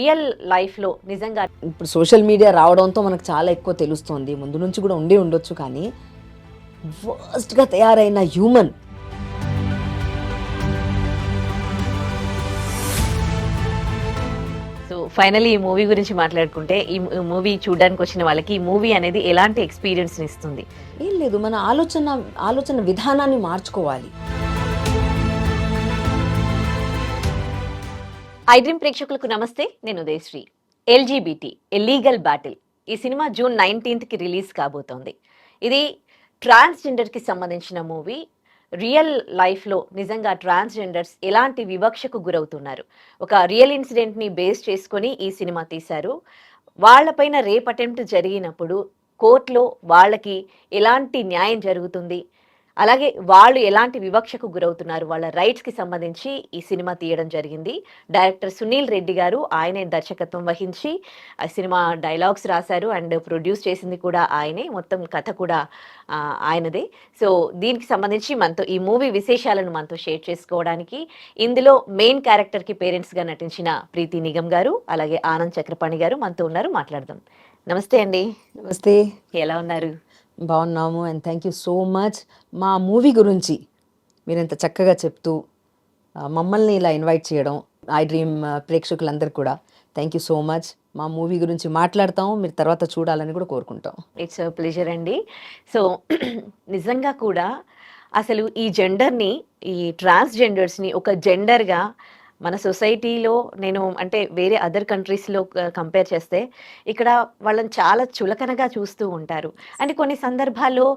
Real లైఫ్లో నిజంగా ఇప్పుడు సోషల్ మీడియా రావడంతో మనకు చాలా ఎక్కువ తెలుస్తుంది. ముందు నుంచి కూడా ఉండొచ్చు, కానీ వర్స్ట్గా తయారైన హ్యూమన్ సో ఫైనలీ ఈ మూవీ గురించి మాట్లాడుకుంటే, ఈ మూవీ చూడడానికి వచ్చిన వాళ్ళకి ఈ మూవీ అనేది ఎలాంటి ఎక్స్పీరియన్స్ ఇస్తుంది? ఏం లేదు, మన ఆలోచన విధానాన్ని మార్చుకోవాలి. ఐ డ్రీమ్ ప్రేక్షకులకు నమస్తే, నేను Udayasri. LGBT a legal battle ఈ సినిమా జూన్ 19కి రిలీజ్ కాబోతోంది. ఇది ట్రాన్స్జెండర్కి సంబంధించిన మూవీ. రియల్ లైఫ్లో నిజంగా ట్రాన్స్జెండర్స్ ఎలాంటి వివక్షకు గురవుతున్నారు, ఒక రియల్ ఇన్సిడెంట్ని బేస్ చేసుకొని ఈ సినిమా తీశారు. వాళ్ళపైన రేప్ అటెంప్ట్ జరిగినప్పుడు కోర్టులో వాళ్ళకి ఎలాంటి న్యాయం జరుగుతుంది, అలాగే వాళ్ళు ఎలాంటి వివక్షకు గురవుతున్నారు, వాళ్ళ రైట్స్కి సంబంధించి ఈ సినిమా తీయడం జరిగింది. డైరెక్టర్ సునీల్ రెడ్డి గారు, ఆయనే దర్శకత్వం వహించి ఆ సినిమా డైలాగ్స్ రాశారు అండ్ ప్రొడ్యూస్ చేసింది కూడా ఆయనే, మొత్తం కథ కూడా ఆయనదే. సో దీనికి సంబంధించి మనతో ఈ మూవీ విశేషాలను మనతో షేర్ చేసుకోవడానికి ఇందులో మెయిన్ క్యారెక్టర్కి పేరెంట్స్గా నటించిన ప్రీతి నిగమ్ గారు, అలాగే ఆనంద్ చక్రపాణి గారు మనతో ఉన్నారు. మాట్లాడదాం. నమస్తే అండి. నమస్తే. ఎలా ఉన్నారు? బాగున్నాము, and thank you so much. మా మూవీ గురించి మీరు ఇంత చక్కగా చెప్తూ మమ్మల్ని ఇలా ఇన్వైట్ చేయడం, ఐ డ్రీమ్ ప్రేక్షకులందరూ కూడా థ్యాంక్ యూ సో మచ్. మా మూవీ గురించి మాట్లాడతాం, మీరు తర్వాత చూడాలని కూడా కోరుకుంటాం. ఇట్స్ ప్లెజర్ అండి. సో నిజంగా కూడా అసలు ఈ జెండర్ని, ఈ ట్రాన్స్జెండర్స్ని ఒక జెండర్గా మన సొసైటీలో, నేను అంటే వేరే అదర్ కంట్రీస్లో కంపేర్ చేస్తే ఇక్కడ వాళ్ళని చాలా చులకనగా చూస్తూ ఉంటారు. అంటే కొన్ని సందర్భాల్లో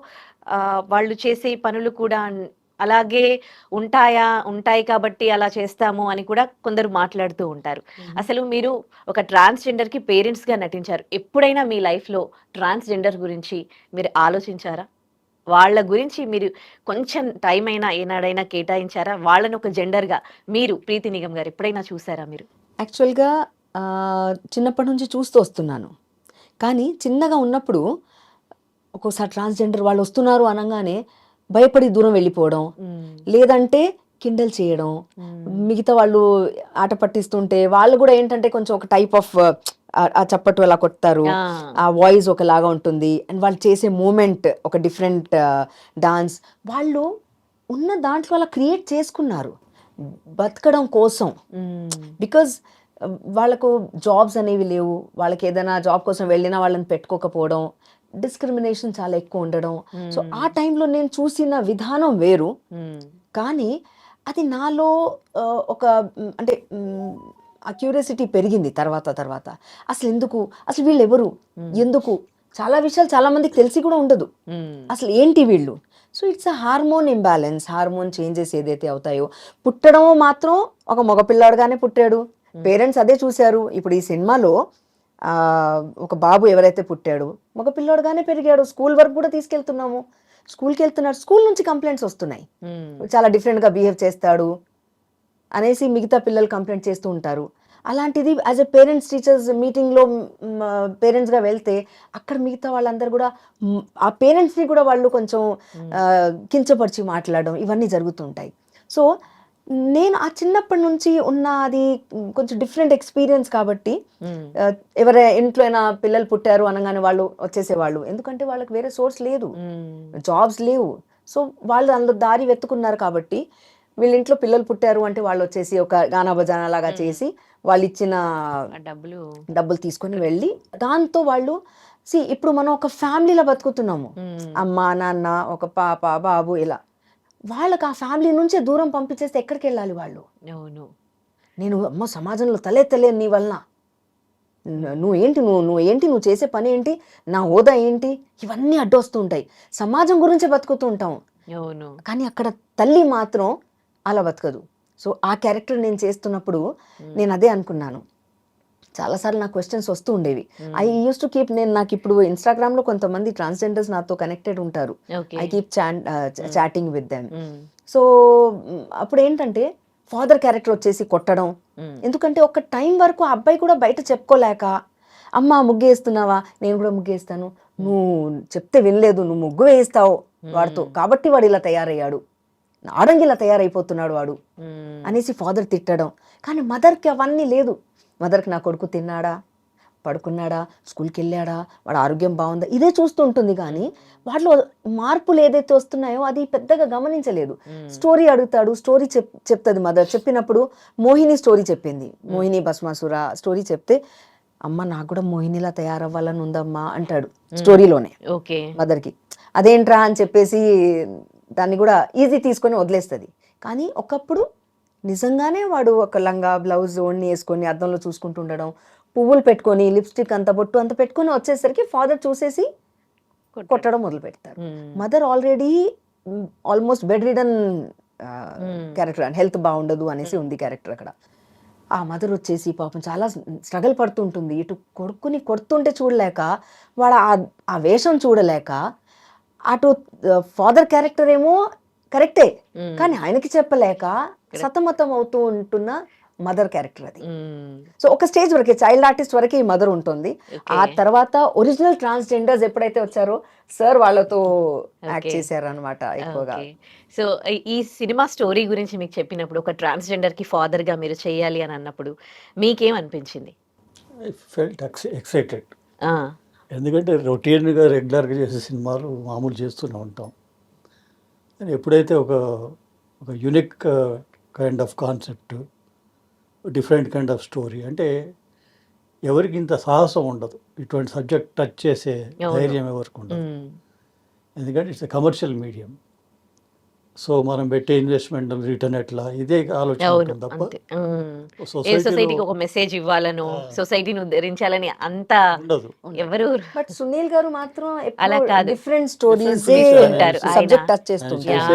వాళ్ళు చేసే పనులు కూడా అలాగే ఉంటాయి కాబట్టి అలా చేస్తాము అని కూడా కొందరు మాట్లాడుతూ ఉంటారు. అసలు మీరు ఒక ట్రాన్స్జెండర్కి పేరెంట్స్గా నటించారు. ఎప్పుడైనా మీ లైఫ్లో ట్రాన్స్జెండర్ గురించి మీరు ఆలోచించారా? వాళ్ళ గురించి మీరు కొంచెం టైం అయినా ఏనాడైనా కేటాయించారా? వాళ్ళని ఒక జెండర్గా మీరు ప్రీతి నిగమ్ గారు ఎప్పుడైనా చూసారా మీరు? యాక్చువల్గా చిన్నప్పటి నుంచి చూస్తూ వస్తున్నాను, కానీ చిన్నగా ఉన్నప్పుడు ఒక్కోసారి ట్రాన్స్జెండర్ వాళ్ళు వస్తున్నారు అనగానే భయపడి దూరం వెళ్ళిపోవడం, లేదంటే కిండల్ చేయడం, మిగతా వాళ్ళు ఆట పట్టిస్తుంటే వాళ్ళు కూడా ఏంటంటే కొంచెం ఒక టైప్ ఆఫ్ ఆ చప్పట్లు అలా కొడతారు, ఆ వాయిస్ ఒకలాగా ఉంటుంది, అండ్ వాళ్ళు చేసే మూమెంట్ ఒక డిఫరెంట్ డాన్స్, వాళ్ళు ఉన్న దాంట్లో అలా క్రియేట్ చేసుకున్నారు బతకడం కోసం. బికాజ్ వాళ్ళకు జాబ్స్ అనేవి లేవు, వాళ్ళకి ఏదైనా జాబ్ కోసం వెళ్ళినా వాళ్ళని పెట్టుకోకపోవడం, డిస్క్రిమినేషన్ చాలా ఎక్కువ ఉండడం. సో ఆ టైంలో నేను చూసిన విధానం వేరు, కానీ అది నాలో ఒక అంటే ఆ క్యూరియాసిటీ పెరిగింది. తర్వాత అసలు వీళ్ళు ఎవరు, ఎందుకు, చాలా విషయాలు చాలా మందికి తెలిసి కూడా ఉండదు, అసలు ఏంటి వీళ్ళు. So it's a hormone imbalance, hormone changes ఏదైతే అవుతాయో. పుట్టడం మాత్రం ఒక మగపిల్లాడుగానే పుట్టాడు, పేరెంట్స్ అదే చూశారు. ఇప్పుడు ఈ సినిమాలో ఒక బాబు ఎవరైతే పుట్టాడు మగపిల్లాడుగానే పెరిగాడు, స్కూల్ వరకు కూడా తీసుకెళ్తున్నాము, స్కూల్కి వెళ్తున్నాడు, స్కూల్ నుంచి కంప్లైంట్స్ వస్తున్నాయి, చాలా డిఫరెంట్గా బిహేవ్ చేస్తాడు అనేసి మిగతా పిల్లలు కంప్లైంట్ చేస్తూ ఉంటారు. అలాంటిది యాజ్ ఎ పేరెంట్స్ టీచర్స్ మీటింగ్లో పేరెంట్స్గా వెళ్తే అక్కడ మిగతా వాళ్ళందరూ కూడా ఆ పేరెంట్స్ని కూడా వాళ్ళు కొంచెం కించపరిచి మాట్లాడడం, ఇవన్నీ జరుగుతుంటాయి. సో నేను ఆ చిన్నప్పటి నుంచి ఉన్న అది కొంచెం డిఫరెంట్ ఎక్స్పీరియన్స్ కాబట్టి, ఎవరి ఇంట్లో అయినా పిల్లలు పుట్టారు అనగానే వాళ్ళు వచ్చేసేవాళ్ళు, ఎందుకంటే వాళ్ళకి వేరే సోర్స్ లేదు, జాబ్స్ లేవు. సో వాళ్ళు అందులో దారి వెతుకున్నారు కాబట్టి, వీళ్ళ ఇంట్లో పిల్లలు పుట్టారు అంటే వాళ్ళు వచ్చేసి ఒక గానా బజానా లాగా చేసి వాళ్ళు ఇచ్చిన డబ్బులు తీసుకొని వెళ్ళి దాంతో వాళ్ళు ఇప్పుడు మనం ఒక ఫ్యామిలీలో బతుకుతున్నాము, అమ్మ నాన్న ఒక పాప బాబు, ఇలా వాళ్ళకి ఆ ఫ్యామిలీ నుంచే దూరం పంపించేస్తే ఎక్కడికి వెళ్ళాలి వాళ్ళు? నేను అమ్మ సమాజంలో తలెత్తలేను నీ వలన, నువ్వు చేసే పని ఏంటి, నా హోదా ఏంటి, ఇవన్నీ అడ్డొస్తూ ఉంటాయి. సమాజం గురించి బతుకుతూ ఉంటాం, కానీ అక్కడ తల్లి మాత్రం అలా బతకదు. సో ఆ క్యారెక్టర్ నేను చేస్తున్నప్పుడు నేను అదే అనుకున్నాను. చాలాసార్లు నాకు క్వశ్చన్స్ వస్తూ ఉండేవి. ఐ యూస్ టు కీప్, నాకు ఇప్పుడు ఇన్స్టాగ్రామ్లో కొంతమంది ట్రాన్స్జెండర్స్ నాతో కనెక్టెడ్ ఉంటారు, I keep chatting with them. So అప్పుడు ఏంటంటే ఫాదర్ క్యారెక్టర్ వచ్చేసి కొట్టడం, ఎందుకంటే ఒక టైం వరకు ఆ అబ్బాయి కూడా బయట చెప్పుకోలేక, అమ్మ ముగ్గేస్తున్నావా, నేను కూడా ముగ్గేస్తాను, నువ్వు చెప్తే వినలేదు, నువ్వు ముగ్గు వేయిస్తావు వాడితో కాబట్టి వాడు ఇలా తయారయ్యాడు, ఆడంగిలా తయారైపోతున్నాడు వాడు అనేసి ఫాదర్ తిట్టడం. కానీ మదర్కి అవన్నీ లేదు, మదర్కి నా కొడుకు తిన్నాడా, పడుకున్నాడా, స్కూల్కి వెళ్ళాడా, వాడు ఆరోగ్యం బాగుందా, ఇదే చూస్తూ ఉంటుంది. కానీ వాటిలో మార్పులు ఏదైతే వస్తున్నాయో అది పెద్దగా గమనించలేదు. స్టోరీ అడుగుతాడు, స్టోరీ చెప్తుంది మదర్. చెప్పినప్పుడు మోహిని స్టోరీ చెప్పింది, మోహిని భస్మాసుర స్టోరీ చెప్తే, అమ్మ నాకు కూడా మోహినిలా తయారవ్వాలని ఉందమ్మా అంటాడు స్టోరీలోనే ఓకే. మదర్కి. అదేంట్రా అని చెప్పేసి దాన్ని కూడా ఈజీ తీసుకొని వదిలేస్తుంది. కానీ ఒకప్పుడు నిజంగానే వాడు ఒక లంగా బ్లౌజ్ ఓన్ని వేసుకొని అద్దంలో చూసుకుంటూ ఉండడం, పువ్వులు పెట్టుకొని లిప్స్టిక్ అంత బొట్టు అంత పెట్టుకొని వచ్చేసరికి ఫాదర్ చూసేసి కొట్టడం మొదలు పెడతారు. Mother already almost bed ridden character, and health బాగుండదు అనేసి ఉంది క్యారెక్టర్ అక్కడ. ఆ మదర్ వచ్చేసి పాపం చాలా స్ట్రగుల్ పడుతుంటుంది. ఇటు కొడుకుని కొడుతుంటే చూడలేక, వాడు ఆ వేషం చూడలేక, అటు ఫాదర్ క్యారెక్టర్ ఏమో కరెక్టే కానీ ఆయనకి చెప్పలేక సతమతం అవుతూ ఉంటున్న మదర్ క్యారెక్టర్ అది. సో ఒక స్టేజ్ వరకే, చైల్డ్ ఆర్టిస్ట్ వరకే ఈ మదర్ ఉంటుంది. ఆ తర్వాత ఒరిజినల్ ట్రాన్స్జెండర్స్ ఎప్పుడైతే వచ్చారో సార్ వాళ్ళతో యాక్ట్ చేశారు అనమాట ఎక్కువగా. సో ఈ సినిమా స్టోరీ గురించి మీకు చెప్పినప్పుడు, ఒక ట్రాన్స్జెండర్ కి ఫాదర్ గా మీరు చేయాలి అని అన్నప్పుడు మీకేం అనిపించింది? I felt excited. ఎందుకంటే రొటీన్గా రెగ్యులర్గా చేసే సినిమాలు మామూలు చేస్తూనే ఉంటాం. కానీ ఎప్పుడైతే ఒక unique kind of concept, different kind of story, అంటే ఎవరికి ఇంత సాహసం ఉండదు, ఇటువంటి సబ్జెక్ట్ టచ్ చేసే ధైర్యం ఎవరికి ఉండదు. ఎందుకంటే ఇట్స్ కమర్షియల్ మీడియం. సో మనం పెట్టే ఇన్వెస్ట్మెంట్ రిటర్న్ ఎట్లా, ఇదే ఆలోచన ఉంటుంది తప్ప సొసైటీకి ఒక మెసేజ్ ఇవ్వాలను, సొసైటీని ఉద్ధరించాలని అంత ఉండదు. ఎవరు. బట్ సునీల్ గారు మాత్రం అలా కాదు, డిఫరెంట్ స్టోరీస్ ఉంటారు. సబ్జెక్ట్ టచ్ చేస్తుంటారు.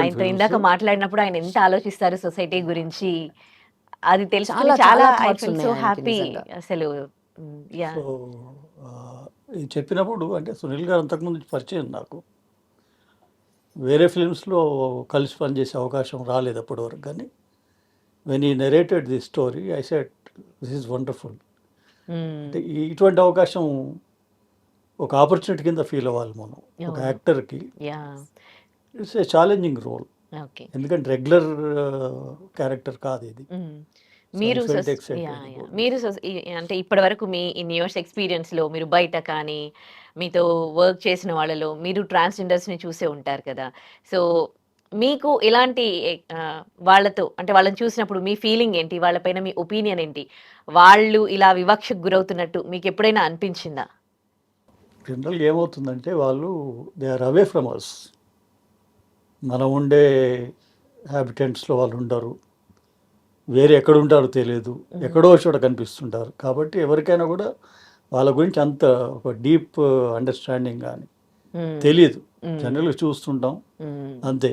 ఆయనతో ఇందాక మాట్లాడినప్పుడు ఆయన ఎంత ఆలోచిస్తారు సొసైటీ గురించి, అది తెలుసు. చాలా చాలా thoughts ఉన్నాయి సో ఆయనకి హ్యాపీ నిజంగా. అసలు. యా. సో ఇది చెప్పినప్పుడు అంటే సునీల్ గారు అంతకుముందు పరిచయం నాకు. వేరే ఫిల్మ్స్లో కలిసి పనిచేసే అవకాశం రాలేదు అప్పటి వరకు. కానీ వెన్ ఈ narrated the story I said this is wonderful. అంటే ఇటువంటి అవకాశం ఒక ఆపర్చునిటీ కింద ఫీల్ అవ్వాలి మనం ఒక యాక్టర్కి. It's a challenging role, okay. ఎందుకంటే రెగ్యులర్ క్యారెక్టర్ కాదు ఇది. మీరు I felt సొస్- excited యా, యా. about మీరు అంటే ఇప్పటి వరకు మీ ఇన్ ఇయర్స్ ఎక్స్పీరియన్స్ లో మీరు బయట కానీ మీతో వర్క్ చేసిన వాళ్ళలో మీరు ట్రాన్స్జెండర్స్ ని చూసే ఉంటారు కదా. సో మీకు ఇలాంటి వాళ్ళతో, అంటే వాళ్ళని చూసినప్పుడు మీ ఫీలింగ్ ఏంటి, వాళ్ళపైన మీ ఒపీనియన్ ఏంటి, వాళ్ళు ఇలా వివక్షకు గురవుతున్నట్టు మీకు ఎప్పుడైనా అనిపించిందా? జనరల్గా ఏమవుతుందంటే వాళ్ళు they are away from us. మనం ఉండే హ్యాబిటెంట్స్లో వాళ్ళు ఉండరు, వేరే ఎక్కడ ఉంటారో తెలియదు, ఎక్కడో చోట కనిపిస్తుంటారు. కాబట్టి ఎవరికైనా కూడా వాళ్ళ గురించి అంత ఒక డీప్ అండర్స్టాండింగ్ కానీ తెలియదు. జనరల్గా చూస్తుంటాం అంతే.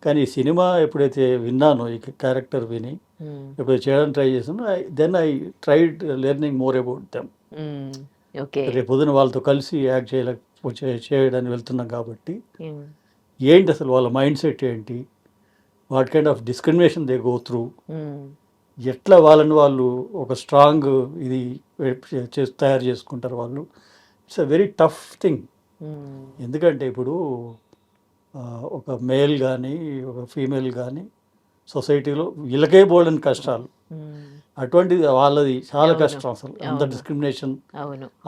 కానీ ఈ సినిమా ఎప్పుడైతే విన్నానో, ఈ క్యారెక్టర్ విని ఎప్పుడైతే చేయడానికి ట్రై చేసానో, then I tried learning more about them. Okay. రేపు పొద్దున వాళ్ళతో కలిసి యాక్ట్ చేయడానికి వెళ్తున్నాం కాబట్టి ఏంటి అసలు వాళ్ళ మైండ్ సెట్ ఏంటి, what kind of discrimination they go through, ఎట్లా వాళ్ళని వాళ్ళు ఒక స్ట్రాంగ్ ఇది తయారు చేసుకుంటారు వాళ్ళు. It's a very tough thing. ఎందుకంటే ఇప్పుడు ఒక మేల్ కానీ ఒక ఫీమేల్ కానీ సొసైటీలో వీళ్ళకే బోల్డని కష్టాలు, అటువంటిది వాళ్ళది చాలా కష్టం. అసలు అంత డిస్క్రిమినేషన్,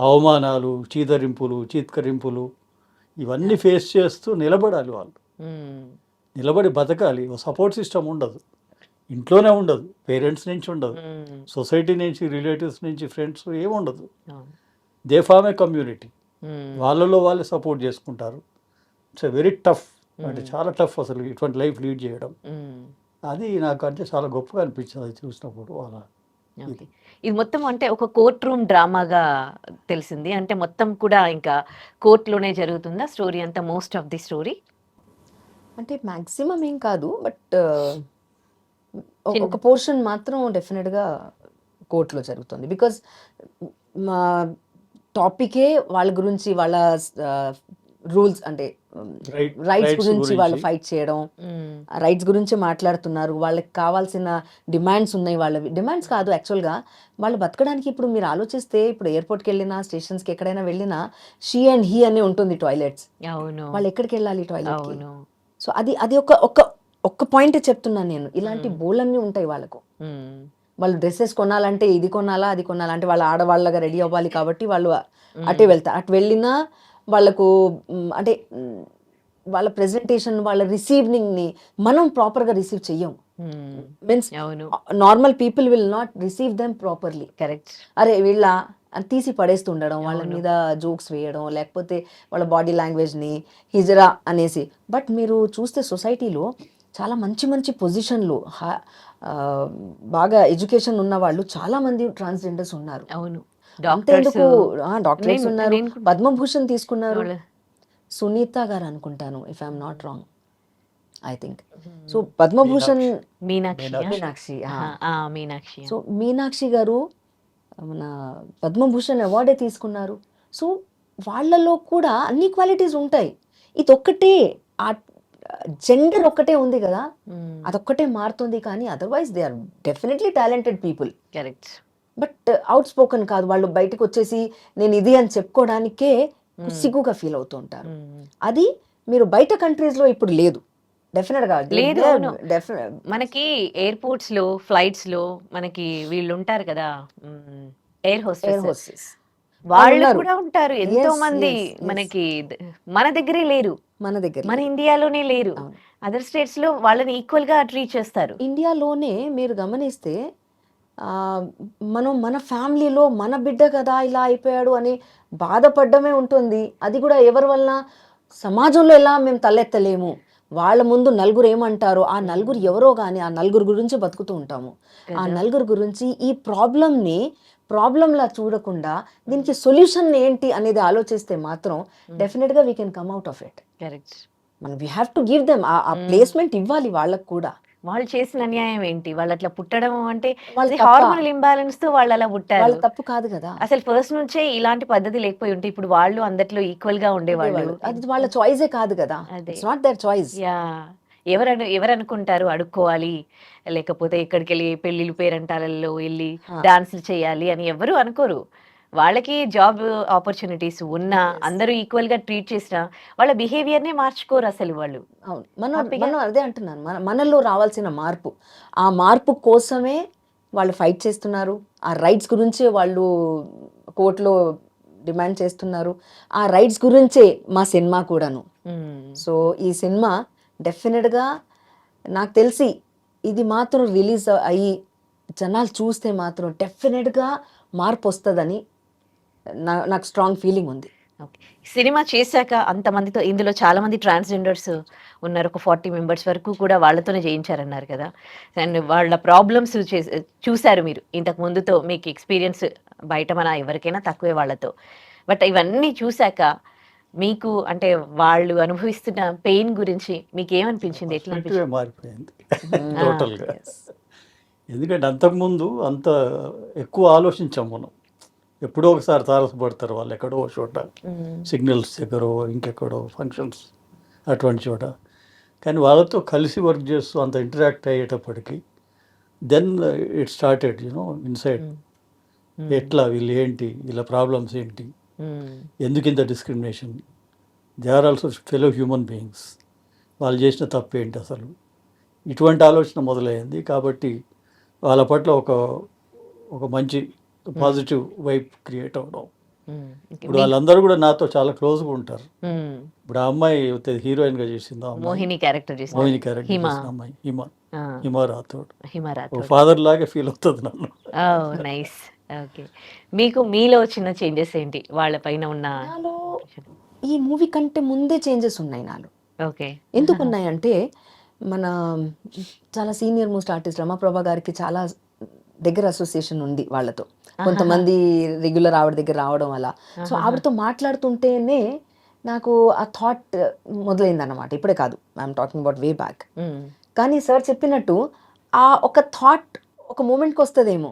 అవమానాలు, చీదరింపులు, చీత్కరింపులు ఇవన్నీ ఫేస్ చేస్తూ నిలబడాలి. వాళ్ళు నిలబడి బతకాలి. సపోర్ట్ సిస్టమ్ ఉండదు, ఇంట్లోనే ఉండదు, పేరెంట్స్ నుంచి ఉండదు, సొసైటీ నుంచి, రిలేటివ్స్ నుంచి, ఫ్రెండ్స్ ఏముండదు. దే ఫార్మ్ ఏ కమ్యూనిటీ, వాళ్ళలో వాళ్ళే సపోర్ట్ చేసుకుంటారు. ఇట్స్ వెరీ టఫ్, అంటే చాలా టఫ్ అసలు ఇటువంటి లైఫ్ లీడ్ చేయడం. అది నాకు అంటే చాలా గొప్పగా అనిపించింది అది చూసినప్పుడు. అలా ఇది మొత్తం అంటే ఒక కోర్ట్ రూమ్ డ్రామాగా తెలిసింది. అంటే మొత్తం కూడా ఇంకా కోర్టులోనే జరుగుతుందా స్టోరీ అంతా, మోస్ట్ ఆఫ్ ది స్టోరీ? అంటే మ్యాక్సిమం ఏం కాదు, బట్ ఒక పోర్షన్ మాత్రం డెఫినెట్గా కోర్టులో జరుగుతుంది. బికాజ్ మా టాపికే వాళ్ళ గురించి, వాళ్ళ రూల్స్ అంటే రైట్స్ గురించి వాళ్ళు ఫైట్ చేయడం, రైట్స్ గురించి మాట్లాడుతున్నారు. వాళ్ళకి కావాల్సిన డిమాండ్స్ ఉన్నాయి. వాళ్ళ డిమాండ్స్ కాదు యాక్చువల్గా, వాళ్ళు బతకడానికి. ఇప్పుడు మీరు ఆలోచిస్తే, ఇప్పుడు ఎయిర్పోర్ట్కి వెళ్ళినా, స్టేషన్స్కి ఎక్కడైనా వెళ్ళినా షీ అండ్ హీ అనే ఉంటుంది టాయిలెట్స్. వాళ్ళు ఎక్కడికి వెళ్ళాలి టాయిలెట్కి? సో అది అది ఒక పాయింట్ చెప్తున్నాను నేను. ఇలాంటి బోలన్నీ ఉంటాయి వాళ్ళకు. వాళ్ళు డ్రెస్సెస్ కొనాలంటే ఇది కొనాలా అది కొనాలా అంటే వాళ్ళ ఆడవాళ్ళగా రెడీ అవ్వాలి కాబట్టి వాళ్ళు అటే వెళ్తారు. అటు వెళ్ళినా వాళ్ళకు అంటే వాళ్ళ ప్రెజెంటేషన్ వాళ్ళ రిసీవింగ్ని మనం ప్రాపర్గా రిసీవ్ చెయ్యం. మీన్స్ అవును, normal people will not receive them properly. Correct. అరే వీళ్ళ అని తీసి పడేస్తుండడం, వాళ్ళ మీద జోక్స్ వేయడం, లేకపోతే వాళ్ళ బాడీ లాంగ్వేజ్ని హిజరా అనేసి. బట్ మీరు చూస్తే సొసైటీలో చాలా మంచి మంచి పొజిషన్లు బాగా ఎడ్యుకేషన్ ఉన్న వాళ్ళు చాలా మంది ట్రాన్స్జెండర్స్ ఉన్నారు. అవును, అంతేందుకు డాక్టరేట్స్ నేను- ఉన్నారు, నేను కూడా- పద్మభూషణ్ తీసుకున్నారు. వాళ్ళ- సునీత గారు అనుకుంటాను, if I'm not wrong, I think. So Padma Bhushan Meenakshi Meenakshi Meenakshi. So Meenakshi గారు మన పద్మభూషణ్ అవార్డే తీసుకున్నారు. సో వాళ్ళలో కూడా అన్ని క్వాలిటీస్ ఉంటాయి. ఇది ఒక్కటే ఆ జెండర్ ఒక్కటే ఉంది కదా, అదొక్కటే మారుతుంది. కానీ otherwise they are definitely talented people. Correct. But out spoken కాదు, వాళ్ళు బయటకు వచ్చేసి నేను ఇది అని చెప్పుకోవడానికే సిగ్గుగా ఫీల్ అవుతూ ఉంటారు. అది మీరు బయట కంట్రీస్ లో ఇప్పుడు లేదు, డెఫినెట్ గా లేదు. అవును. మనకి ఎయిర్పోర్ట్స్ లో, ఫ్లైట్స్ లో మనకి వీళ్ళు ఉంటారు కదా, ఎయిర్ హోస్టెస్, వాళ్ళు ఉన్నారు. కూడా ఉంటారు ఎంతో Yes, మంది. yes, yes. మనకి మన దగ్గరే లేరు, మన దగ్గర మన ఇండియాలోనే లేరు. అవును. అదర్ స్టేట్స్ లో వాళ్ళని ఈక్వల్ గా ట్రీట్ చేస్తారు. ఇండియాలోనే మీరు గమనిస్తే మనం మన ఫ్యామిలీలో మన బిడ్డ కదా ఇలా అయిపోయాడు అని బాధపడ్డమే ఉంటుంది. అది కూడా ఎవరి వలన, సమాజంలో ఎలా మేము తలెత్తలేము, వాళ్ళ ముందు నలుగురు ఏమంటారో, ఆ నలుగురు ఎవరో కానీ ఆ నలుగురు గురించి బతుకుతూ ఉంటాము. ఆ నలుగురు గురించి ఈ ప్రాబ్లంలా చూడకుండా దీనికి సొల్యూషన్ ఏంటి అనేది ఆలోచిస్తే మాత్రం డెఫినెట్గా we can come out of it. Correct. మనం we have to give them ఆ ప్లేస్మెంట్ ఇవ్వాలి వాళ్ళకు కూడా. వాళ్ళు చేసిన అన్యాయం ఏంటి? వాళ్ళు అట్లా పుట్టడం అంటే వాళ్ళ తప్ప. హార్మోనల్ ఇంబ్యాలెన్స్ తో వాళ్ళు అలా పుట్టారు. వాళ్ళ తప్పు కాదు కదా, అసలు ఫస్ట్ నుంచే ఇలాంటి పద్ధతి లేకపోయి ఉంటే ఇప్పుడు వాళ్ళు అందట్లో ఈక్వల్ గా ఉండేవాళ్ళు. అది వాళ్ళ చాయిసే కాదు కదా, అదే. It's not their choice. Yeah, ఎవరనుకుంటారు అడుక్కోవాలి, లేకపోతే ఇక్కడికి వెళ్ళి పెళ్లిళ్ళు పేరంటాలలో వెళ్ళి డాన్సులు చేయాలి అని ఎవరు అనుకోరు. వాళ్ళకి జాబ్ ఆపర్చునిటీస్ ఉన్నా, అందరూ ఈక్వల్ గా ట్రీట్ చేసినా వాళ్ళ బిహేవియర్ నే మార్చుకోరు అసలు వాళ్ళు. అవును, మనం అదే అంటున్నాను, మనలో రావాల్సిన మార్పు, ఆ మార్పు కోసమే వాళ్ళు ఫైట్ చేస్తున్నారు. ఆ రైట్స్ గురించే వాళ్ళు కోర్టులో డిమాండ్ చేస్తున్నారు. ఆ రైట్స్ గురించే మా సినిమా కూడాను. సో ఈ సినిమా డెఫినెట్గా నాకు తెలిసి ఇది మాత్రం రిలీజ్ అయ్యి జనాలు చూస్తే మాత్రం డెఫినెట్గా మార్పు వస్తుందని నాకు స్ట్రాంగ్ ఫీలింగ్ ఉంది. ఓకే. సినిమా చేశాక అంతమందితో, ఇందులో చాలా మంది ట్రాన్స్జెండర్స్ ఉన్నారు, ఒక 40 మెంబర్స్ వరకు కూడా వాళ్ళతోనే చేయించారన్నారు కదా. అండ్ వాళ్ళ ప్రాబ్లమ్స్ చూశారు మీరు ఇంతకు ముందుతో, మీకు ఎక్స్పీరియన్స్ బయట మన ఎవరికైనా తక్కువే వాళ్ళతో. బట్ ఇవన్నీ చూశాక మీకు అంటే వాళ్ళు అనుభవిస్తున్న పెయిన్ గురించి మీకు ఏమనిపించింది? ఎట్లా పర్స్పెక్టివే అనిపించింది? మారిపోయింది టోటల్గా. ఎందుకంటే అంతకుముందు అంత ఎక్కువ ఆలోచించాం మనం. ఎప్పుడో ఒకసారి తారసపడతారు వాళ్ళు, ఎక్కడో ఒక చోట సిగ్నల్స్ దగ్గర, ఇంకెక్కడో ఫంక్షన్స్ అటువంటి చోట. కానీ వాళ్ళతో కలిసి వర్క్ చేస్తూ అంత ఇంటరాక్ట్ అయ్యేటప్పటికి దెన్ ఇట్ స్టార్టెడ్ ఇన్సైడ్. ఎట్లా వీళ్ళు ఏంటి, వీళ్ళ ప్రాబ్లమ్స్ ఏంటి, ఎందుకు ఇంత discrimination, they are also fellow human beings, వాళ్ళు చేసిన తప్పు ఏంటి అసలు, ఇటువంటి ఆలోచన మొదలైంది. కాబట్టి వాళ్ళ పట్ల ఒక మంచి పాజిటివ్ వైబ్ క్రియేట్ అవ్వడం. ఇప్పుడు వాళ్ళందరూ కూడా నాతో చాలా క్లోజ్గా ఉంటారు. ఇప్పుడు ఆ అమ్మాయి హీరోయిన్గా చేసింది, మోహిని క్యారెక్టర్ మోహిని క్యారెక్టర్ చేసిన అమ్మాయి హిమ రాథోడ్, హిమారాథోడ్. ఫాదర్ లాగే ఫీల్ అవుతుంది నన్ను. నైస్. ఓకే. మీకు మీలో చిన్న చేంజెస్ ఏంటి వాళ్ళ పైన ఉన్న? నాలో ఈ మూవీ కంటే ముందే చేంజెస్ ఉన్నాయి నాలో. ఓకే. ఎందుకు ఉన్నాయంటే మన చాలా సీనియర్ మోస్ట్ ఆర్టిస్ట్ రమాప్రభ గారికి చాలా దగ్గర అసోసియేషన్ ఉంది వాళ్ళతో, కొంతమంది రెగ్యులర్ ఆవిడ దగ్గర రావడం వల్ల. సో ఆవిడతో మాట్లాడుతుంటేనే నాకు ఆ థాట్ మొదలైందన్నమాట. ఇప్పుడే కాదు, I'm talking about way back. కానీ సార్ చెప్పినట్టు ఆ ఒక థాట్ ఒక మూమెంట్కి వస్తుందేమో,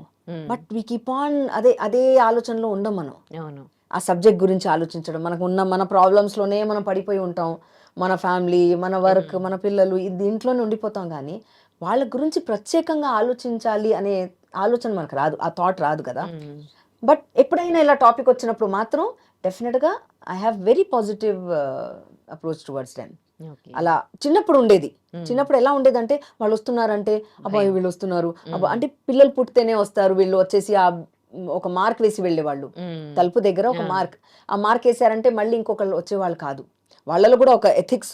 బట్ వీ కీప్ ఆన్ అదే ఆలోచనలో ఉండం మనం. అవును. ఆ సబ్జెక్ట్ గురించి ఆలోచించడం, మనకు ఉన్న మన ప్రాబ్లమ్స్లోనే మనం పడిపోయి ఉంటాం. మన ఫ్యామిలీ, మన వర్క్, మన పిల్లలు, దీంట్లోనే ఉండిపోతాం. కానీ వాళ్ళ గురించి ప్రత్యేకంగా ఆలోచించాలి అనే ఆలోచన మనకు రాదు, ఆ థాట్ రాదు కదా. బట్ ఎప్పుడైనా ఇలా టాపిక్ వచ్చినప్పుడు మాత్రం డెఫినెట్గా I have very positive approach towards them. Okay. అలా చిన్నప్పుడు ఉండేది. మ్మ్. చిన్నప్పుడు ఎలా ఉండేదంటే వాళ్ళు వస్తున్నారంటే అబ్బాయి భయం. వీళ్ళు వస్తున్నారు అబ్బా అంటే పిల్లలు పుట్టితేనే వస్తారు వీళ్ళు వచ్చేసి ఒక మార్క్ వేసి వెళ్ళేవాళ్ళు. మ్మ్. తలుపు దగ్గర ఒక ఆ. మార్క్, ఆ మార్క్ వేసారంటే మళ్ళీ ఇంకొకళ్ళు వచ్చేవాళ్ళు కాదు. వాళ్ళలో కూడా ఒక ఎథిక్స్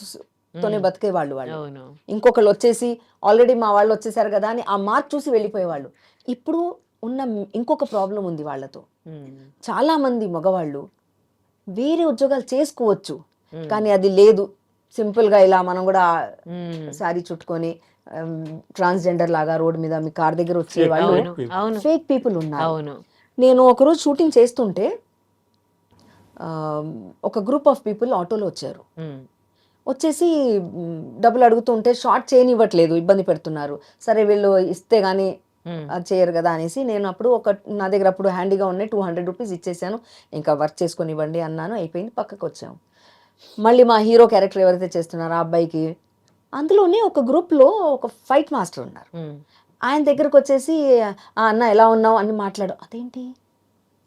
తోనే మ్మ్. బతికేవాళ్ళు వాళ్ళు. అవును. ఇంకొకళ్ళు వచ్చేసి ఆల్రెడీ మా వాళ్ళు వచ్చేసారు కదా అని ఆ మార్క్ చూసి వెళ్ళిపోయేవాళ్ళు. ఇప్పుడు ఉన్న ఇంకొక ప్రాబ్లం ఉంది వాళ్ళతో. మ్మ్. చాలా మంది మగవాళ్ళు వేరే ఉద్యోగాలు చేసుకోవచ్చు, మ్మ్. కానీ అది లేదు. సింపుల్గా ఇలా మనం కూడా మ్మ్. శారీ చుట్టుకొని ట్రాన్స్జెండర్ లాగా రోడ్డు మీద మీ కార్ దగ్గర వచ్చే Fake వాళ్ళు అవును. people. అవును. ఫేక్ పీపుల్ ఉన్నారు. అవును. నేను ఒకరోజు షూటింగ్ చేస్తుంటే ఆ, ఒక గ్రూప్ ఆఫ్ పీపుల్ ఆటోలో వచ్చారు. మ్మ్. వచ్చేసి డబ్బులు అడుగుతుంటే షార్ట్ చేయనివ్వట్లేదు, ఇబ్బంది పెడుతున్నారు. సరే వీళ్ళు ఇస్తే కానీ మ్మ్. అది చేయరు కదా అనేసి నేను అప్పుడు నా దగ్గర అప్పుడు హ్యాండీగా ఉన్నాయి 200 రూపీస్ ఇచ్చేసాను. ఇంకా వర్క్ చేసుకొని ఇవ్వండి అన్నాను. అయిపోయింది, పక్కకు వచ్చాము. మళ్ళీ మా హీరో క్యారెక్టర్ ఎవరైతే చేస్తున్నారో ఆ అబ్బాయికి అందులోనే ఒక గ్రూప్లో ఒక ఫైట్ మాస్టర్ ఉన్నారు. మ్మ్. ఆయన దగ్గరకు వచ్చేసి అన్న ఎలా ఉన్నావు అని మాట్లాడు. అదేంటి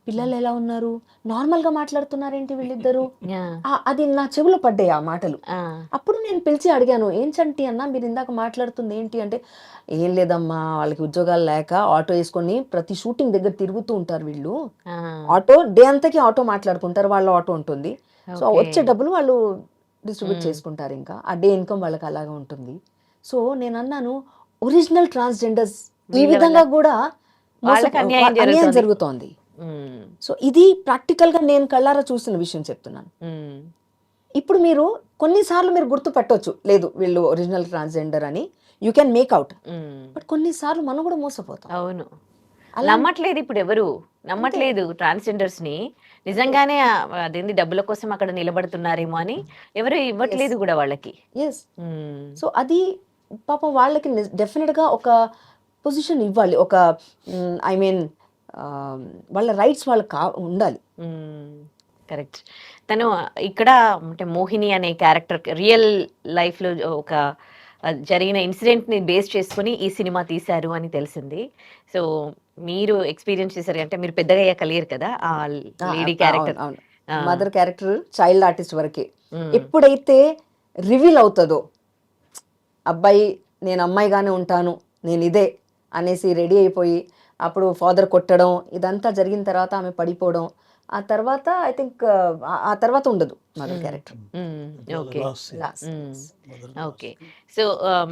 పిల్లలు ఎలా ఉన్నారు నార్మల్గా మాట్లాడుతున్నారేంటి వీళ్ళిద్దరు, యా. అది నా చెవిలో పడ్డాయి ఆ మాటలు. ఆ. అప్పుడు నేను పిలిచి అడిగాను, ఏం చంటి అన్న మీరు ఇందాక మాట్లాడుతుంది ఏంటి అంటే, ఏం లేదమ్మా వాళ్ళకి ఉద్యోగాలు లేక ఆటో వేసుకొని ప్రతి షూటింగ్ దగ్గర తిరుగుతూ ఉంటారు వీళ్ళు. ఆ. ఆటో డే అంతకి ఆటో మాట్లాడుకుంటారు, వాళ్ళ ఆటో ఉంటుంది. So okay. వచ్చే డబ్బులు వాళ్ళు డిస్ట్రిబ్యూట్ చేసుకుంటారు, ఇంకా ఆ డే ఇన్కమ్ వాళ్ళకి అలాగా ఉంటుంది. సో నేను అన్నాను ఒరిజినల్ ట్రాన్స్జెండర్స్ ఈ వీళ్ళ విధంగా కూడా వాళ్ళకి అన్యాయం అన్యాయం జరుగుతోంది. జరుగుతోంది. మ్మ్. సో ఇది ప్రాక్టికల్గా నేను కళ్ళారా చూసిన విషయం చెప్తున్నాను. మ్మ్. ఇప్పుడు మీరు కొన్నిసార్లు మీరు గుర్తు పెట్టవచ్చు, లేదు వీళ్ళు ఒరిజినల్ ట్రాన్స్జెండర్ అని you can make out. Hmm. But కొన్నిసార్లు మనం కూడా మోసపోతాం. అవును. అలా నమ్మట్లేదు ఇప్పుడు ఎవరు, నమ్మట్లేదు ట్రాన్స్జెండర్స్ ని. నిజంగానే అదేంది డబ్బుల కోసం అక్కడ నిలబడుతున్నారేమో అని ఎవరు ఇవ్వట్లేదు కూడా వాళ్ళకి. ఎస్. మ్మ్. సో అది పాపం వాళ్ళకి డెఫినెట్గా ఒక పొజిషన్ ఇవ్వాలి, ఒక ఐ మీన్ వాళ్ళ రైట్స్ వాళ్ళకి ఉండాలి. కరెక్ట్. తను ఇక్కడ అంటే మోహిని అనే క్యారెక్టర్ రియల్ లైఫ్ లో ఒక జరిగిన ఇన్సిడెంట్ ని బేస్ చేసుకుని ఈ సినిమా తీశారు అని తెలిసింది. సో మీరు ఎక్స్పీరియన్స్ చేశారు అంటే మీరు పెద్దగా అయ్యాక కలిగారు కదా ఆ లేడీ క్యారెక్టర్. అవును. మదర్ క్యారెక్టర్ చైల్డ్ ఆర్టిస్ట్ వరకే. ఎప్పుడైతే రివీల్ అవుతుందో అబ్బాయి నేను అమ్మాయిగానే ఉంటాను నేను ఇదే అనేసి రెడీ అయిపోయి అప్పుడు ఫాదర్ కొట్టడం ఇదంతా జరిగిన తర్వాత ఆమె పడిపోవడం, ఆ తర్వాత ఐ థింక్ ఆ తర్వాత ఉండదు mother character. Okay. Last scene. Mother last okay. scene. So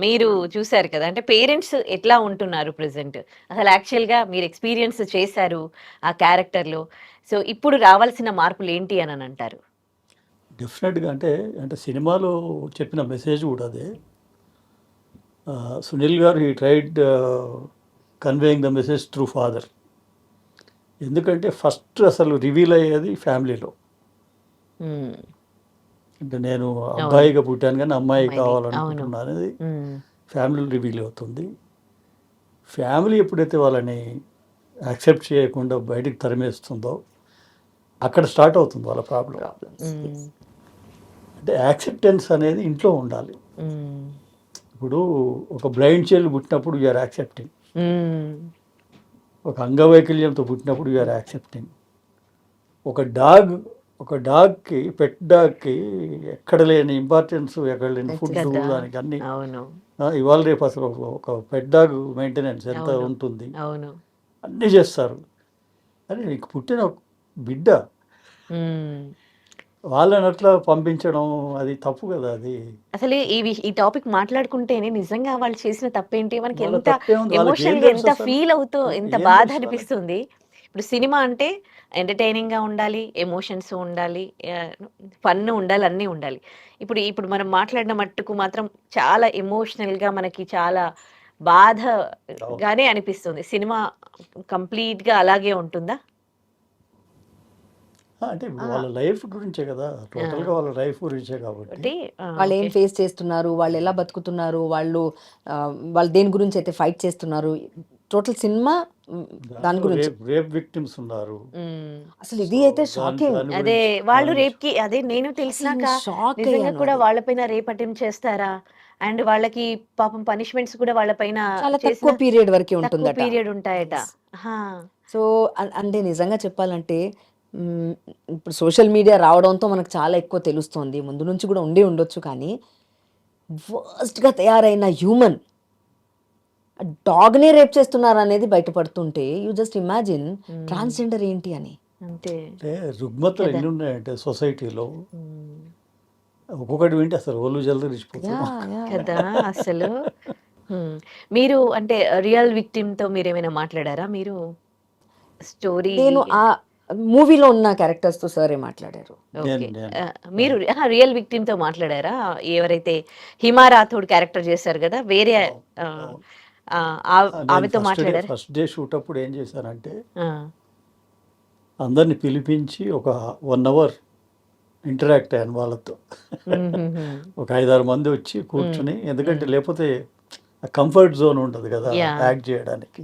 మీరు చూసారు కదా, అంటే పేరెంట్స్ ఎట్లా ఉంటున్నారు ప్రెసెంట్, అసలు యాక్చువల్గా మీరు ఎక్స్పీరియన్స్ చేశారు ఆ క్యారెక్టర్లో. సో ఇప్పుడు రావాల్సిన మార్పులు ఏంటి అని అంటారు? డెఫినెట్గా అంటే అంటే సినిమాలో చెప్పిన మెసేజ్ కూడా అదే. సునీల్ గారు he tried conveying the message through father. ఎందుకంటే ఫస్ట్ అసలు రివీల్ అయ్యేది ఫ్యామిలీలో. మ్మ్. అంటే నేను అబ్బాయిగా పుట్టాను కానీ అమ్మాయి అమ్మాయిని, కావాలనుకుంటున్నాను అనేది మ్మ్. ఫ్యామిలీలో రివీల్ అవుతుంది. ఫ్యామిలీ ఎప్పుడైతే వాళ్ళని యాక్సెప్ట్ చేయకుండా బయటికి తరిమేస్తుందో అక్కడ స్టార్ట్ అవుతుంది వాళ్ళ ప్రాబ్లం. మ్మ్. అంటే యాక్సెప్టెన్స్ అనేది ఇంట్లో ఉండాలి. మ్మ్. ఇప్పుడు ఒక బ్లైండ్ చైల్డ్ పుట్టినప్పుడు యూఆర్ యాక్సెప్టింగ్, మ్మ్. ఒక అంగవైకల్యంతో పుట్టినప్పుడు యూఆర్ యాక్సెప్టింగ్. ఒక డాగ్కి పెట్ డాగ్కి ఎక్కడ లేని ఇంపార్టెన్స్, ఎక్కడ లేని ఫుడ్, కదా. దానికి అన్ని అవును. ఇవాళ రేపు అసలు ఒక పెట్ డాగ్ మెయింటెనెన్స్ ఎంత అవును. ఉంటుంది, అవును. అన్నీ చేస్తారు. అని నీకు పుట్టిన బిడ్డ మ్మ్. వాళ్ళని అట్లా పంపించడం అది తప్పు కదా. అది అసలు ఈ టాపిక్ మాట్లాడుకుంటేనే నిజంగా వాళ్ళు చేసిన తప్పేంటి మనకి వాళ్ళ ఎంత తప్పే ఉంది, వాళ్ళకి ఏం ఎమోషనల్ గా తెలుసు ఎంత అసలు? ఫీల్ అవుతూ ఎంత ఏం బాధ తెలుసు వాళ్ళకి? అనిపిస్తుంది. ఇప్పుడు సినిమా అంటే ఎంటర్టైనింగ్ గా ఉండాలి, ఎమోషన్స్ ఉండాలి, ఫన్ ఉండాలి, అన్నీ ఉండాలి. ఇప్పుడు మనం మాట్లాడిన మట్టుకు మాత్రం చాలా ఎమోషనల్ గా మనకి చాలా బాధగానే అనిపిస్తుంది. సినిమా కంప్లీట్ గా అలాగే ఉంటుందా? అంటే వాళ్ళ లైఫ్ గురించే కదా, టోటల్గా వాళ్ళ లైఫ్ గురించే కాబట్టి. అంటే వాళ్ళు ఏం ఫేస్ చేస్తున్నారు, వాళ్ళు ఎలా బతుకుతున్నారు, వాళ్ళు దేని గురించి అయితే ఫైట్ చేస్తున్నారు, టోటల్ సినిమా దాని గురించి. రేప్ విక్టిమ్స్ ఉన్నారు. అసలు ఇది అయితే షాకింగ్. అదే వాళ్ళు రేప్ కి అదే నేను తెలిసినాక షాక్ నిజంగా అయ్యాను. కూడా వాళ్ళపైన రేప్ అటెంప్ట్ చేస్తారా? అండ్ వాళ్ళకి పాపం పనిష్మెంట్స్ కూడా వాళ్ళపైన చాలా చేసిన తక్కువ పీరియడ్ వరకే తక్కువ ఉంటుందట. పీరియడ్ ఉంటాయట. హా. సో అంటే నిజంగా చెప్పాలంటే మ్, ఇప్పుడు సోషల్ మీడియా రావడంతో మనకు చాలా ఎక్కువ తెలుస్తోంది, ముందు నుంచి కూడా ఉండొచ్చు కానీ వర్స్ట్గా తయారైన హ్యూమన్ డాగ్నే రేప్ చేస్తున్నారు అనేది బయటపడుతుంటే యూ జస్ట్ ఇమాజిన్ ట్రాన్స్జెండర్ ఏంటి అని. అంతే. అంటే రుగ్మతలు ఎన్ని ఉన్నాయంటే సొసైటీలో, ఉమ్. ఒక్కొక్కటి వింటే అసలు ఒళ్ళు జల్దరిచిపోతుంది. కదా అసలు. మీరు అంటే రియల్ విక్టిమ్ తో మీరు ఏమైనా మాట్లాడారా మీరు స్టోరీ? నేను ఆ మూవీలో ఉన్న క్యారెక్టర్స్ తో సరే మాట్లాడారు. మీరు రియల్ విక్టిమ్ తో మాట్లాడారా? ఎవరైతే హిమా రాథోడ్ క్యారెక్టర్ చేశారు కదా, వేరే ఆమెతో మాట్లాడారా? ఫస్ట్ డే షూట్ అప్పుడు ఏం చేశానంటే అందరిని పిలిపించి ఒక 1 hour ఇంటరాక్ట్ అయ్యాను వాళ్ళతో. ఒక 5-6 మంది వచ్చి కూర్చుని, ఎందుకంటే లేకపోతే కంఫర్ట్ జోన్ ఉంటుంది కదా యాక్ట్ చేయడానికి.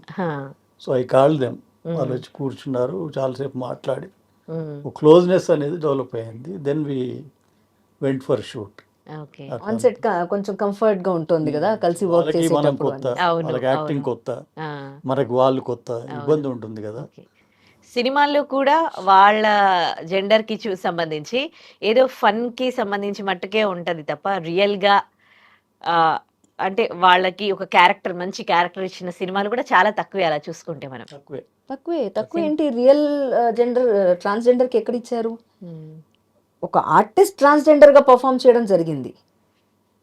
సో ఐ కాల్ దెమ్, వాళ్ళు వచ్చి కూర్చున్నారు, చాలాసేపు మాట్లాడి ఒక క్లోజ్నెస్ అనేది డెవలప్ అయింది. Then we went for shoot. On set కొంచెం కంఫర్ట్ గా ఉంటుంది కదా కలిసి వర్క్ మనం చేసేటప్పుడు. కొత్త, వాళ్ళకి యాక్టింగ్ కొత్త, మనకు వాళ్ళు కొత్త, ఇబ్బంది ఉంటుంది కదా. సినిమాల్లో కూడా వాళ్ళ జెండర్ కి సంబంధించి ఏదో ఫన్ కి సంబంధించి మట్టుకే ఉంటది తప్ప రియల్ గా అంటే వాళ్ళకి ఒక క్యారెక్టర్, మంచి క్యారెక్టర్ ఇచ్చిన సినిమాలు కూడా చాలా తక్కువే అలా చూసుకుంటే మనం. తక్కువ ఏంటి, రియల్ జెండర్ ట్రాన్స్జెండర్ కి ఎక్కడ ఇచ్చారు? ఒక ఆర్టిస్ట్ ట్రాన్స్జెండర్ గా పర్ఫామ్ చేయడం జరిగింది,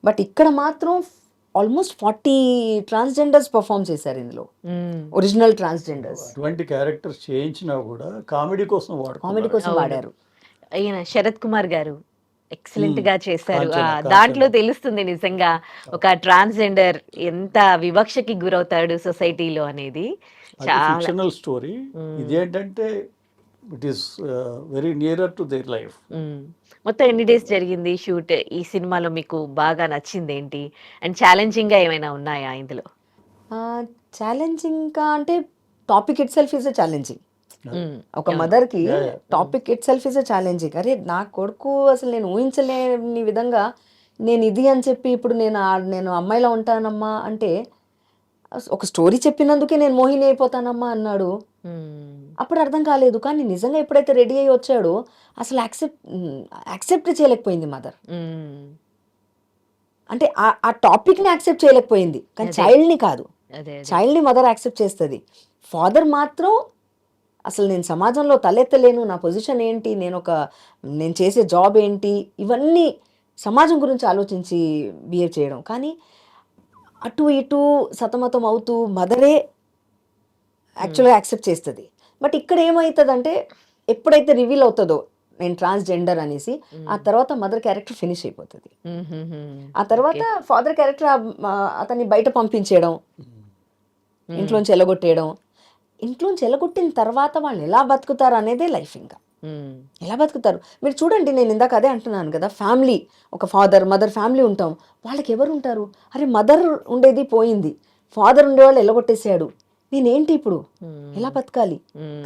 బట్ ఇక్కడ మాత్రం ఆల్మోస్ట్ 40 ట్రాన్స్జెండర్స్ పర్ఫామ్ చేశారు ఇందులో, ఒరిజినల్ ట్రాన్స్జెండర్స్. అటువంటి క్యారెక్టర్స్ చేయించినా కూడా కామెడీ కోసం వాడారు. అయిన శరత్ కుమార్ గారు ఎక్సలెంట్ గా చేశారు. దాంట్లో తెలుస్తుంది నిజంగా ఒక ట్రాన్స్జెండర్ ఎంత వివక్షకి గురవుతాడు సొసైటీలో అనేది. Fictional story. ఇదేంటంటే it is very nearer to their life. మొత్తం ఎన్ని డేస్ జరిగింది షూట్? ఈ సినిమాలో మీకు బాగా నచ్చింది ఏంటి? అండ్ ఛాలెంజింగ్ గా ఏమైనా ఉన్నాయా ఇందులో? ఛాలెంజింగ్ గా అంటే topic it self is challenging. ఒక మదర్ కి topic it self is challenging. అరే నా కొడుకు అసలు నేను ఊహించలేని విధంగా నేను ఇది అని చెప్పి ఇప్పుడు నేను అమ్మాయిలా ఉంటానమ్మా అంటే, ఒక స్టోరీ చెప్పినందుకే నేను మోహిని అయిపోతానమ్మా అన్నాడు. అప్పుడు అర్థం కాలేదు, కానీ నిజంగా ఎప్పుడైతే రెడీ అయ్యి వచ్చాడో అసలు యాక్సెప్ట్ చేయలేకపోయింది మదర్. అంటే ఆ టాపిక్ని యాక్సెప్ట్ చేయలేకపోయింది, కానీ చైల్డ్ని కాదు. చైల్డ్ని మదర్ యాక్సెప్ట్ చేస్తుంది, ఫాదర్ మాత్రం అసలు నేను సమాజంలో తలెత్తలేను, నా పొజిషన్ ఏంటి, నేను చేసే జాబ్ ఏంటి, ఇవన్నీ సమాజం గురించి ఆలోచించి బిహేవ్ చేయడం. కానీ అటు ఇటు సతమతం అవుతూ మదరే యాక్చువల్గా యాక్సెప్ట్ చేస్తుంది. బట్ ఇక్కడ ఏమవుతుందంటే ఎప్పుడైతే రివీల్ అవుతుందో నేను ట్రాన్స్జెండర్ అనేసి, ఆ తర్వాత మదర్ క్యారెక్టర్ ఫినిష్ అయిపోతుంది. ఆ తర్వాత ఫాదర్ క్యారెక్టర్ అతన్ని బయట పంపించేయడం, ఇంట్లోంచి ఎలగొట్టేయడం. ఇంట్లోంచి ఎలగొట్టిన తర్వాత వాళ్ళు ఎలా బతుకుతారు అనేదే లైఫ్. ఇంకా ఎలా బతుకుతారు మీరు చూడండి. నేను ఇందాక అదే అంటున్నాను కదా, ఫ్యామిలీ, ఒక ఫాదర్ మదర్ ఫ్యామిలీ ఉంటాం, వాళ్ళకి ఎవరు ఉంటారు? అరే మదర్ ఉండేది పోయింది, ఫాదర్ ఉండేవాళ్ళు ఎలగొట్టేసాడు, నేనేంటి ఇప్పుడు ఎలా బతకాలి?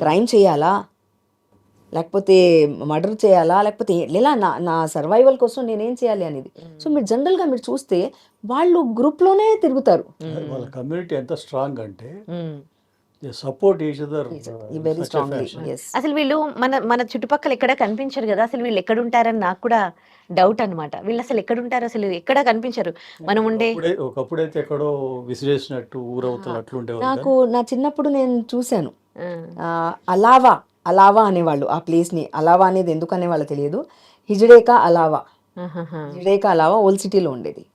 క్రైమ్ చేయాలా, లేకపోతే మర్డర్ చేయాలా, లేకపోతే ఎలా నా సర్వైవల్ కోసం నేనేం చేయాలి అనేది. సో మీరు జనరల్గా మీరు చూస్తే వాళ్ళు గ్రూప్లోనే తిరుగుతారు. వాళ్ళ కమ్యూనిటీ ఎంత స్ట్రాంగ్ అంటే support each other very strongly. అసలు వీళ్ళు మన చుట్టుపక్కల ఎక్కడ కనిపించరు కదా, అసలు వీళ్ళు ఎక్కడ ఉంటారని నాకు కూడా డౌట్ అన్నమాట. వీళ్ళు అసలు ఎక్కడ ఉంటారు, అసలు ఎక్కడ కనిపించరు. మనం ఉండే ఒకప్పుడైతే ఎక్కడో విసిరేసినట్టు ఊరవుతారు అట్లుండే. నాకు నా చిన్నప్పుడు నేను చూశాను, అలావా అనేవాళ్ళు ఆ ప్లేస్ ని. అలావా అనేది ఎందుకు అనేవాళ్ళు తెలియదు. హిజడేకా అలావా ఓల్డ్ సిటీలో ఉండేది.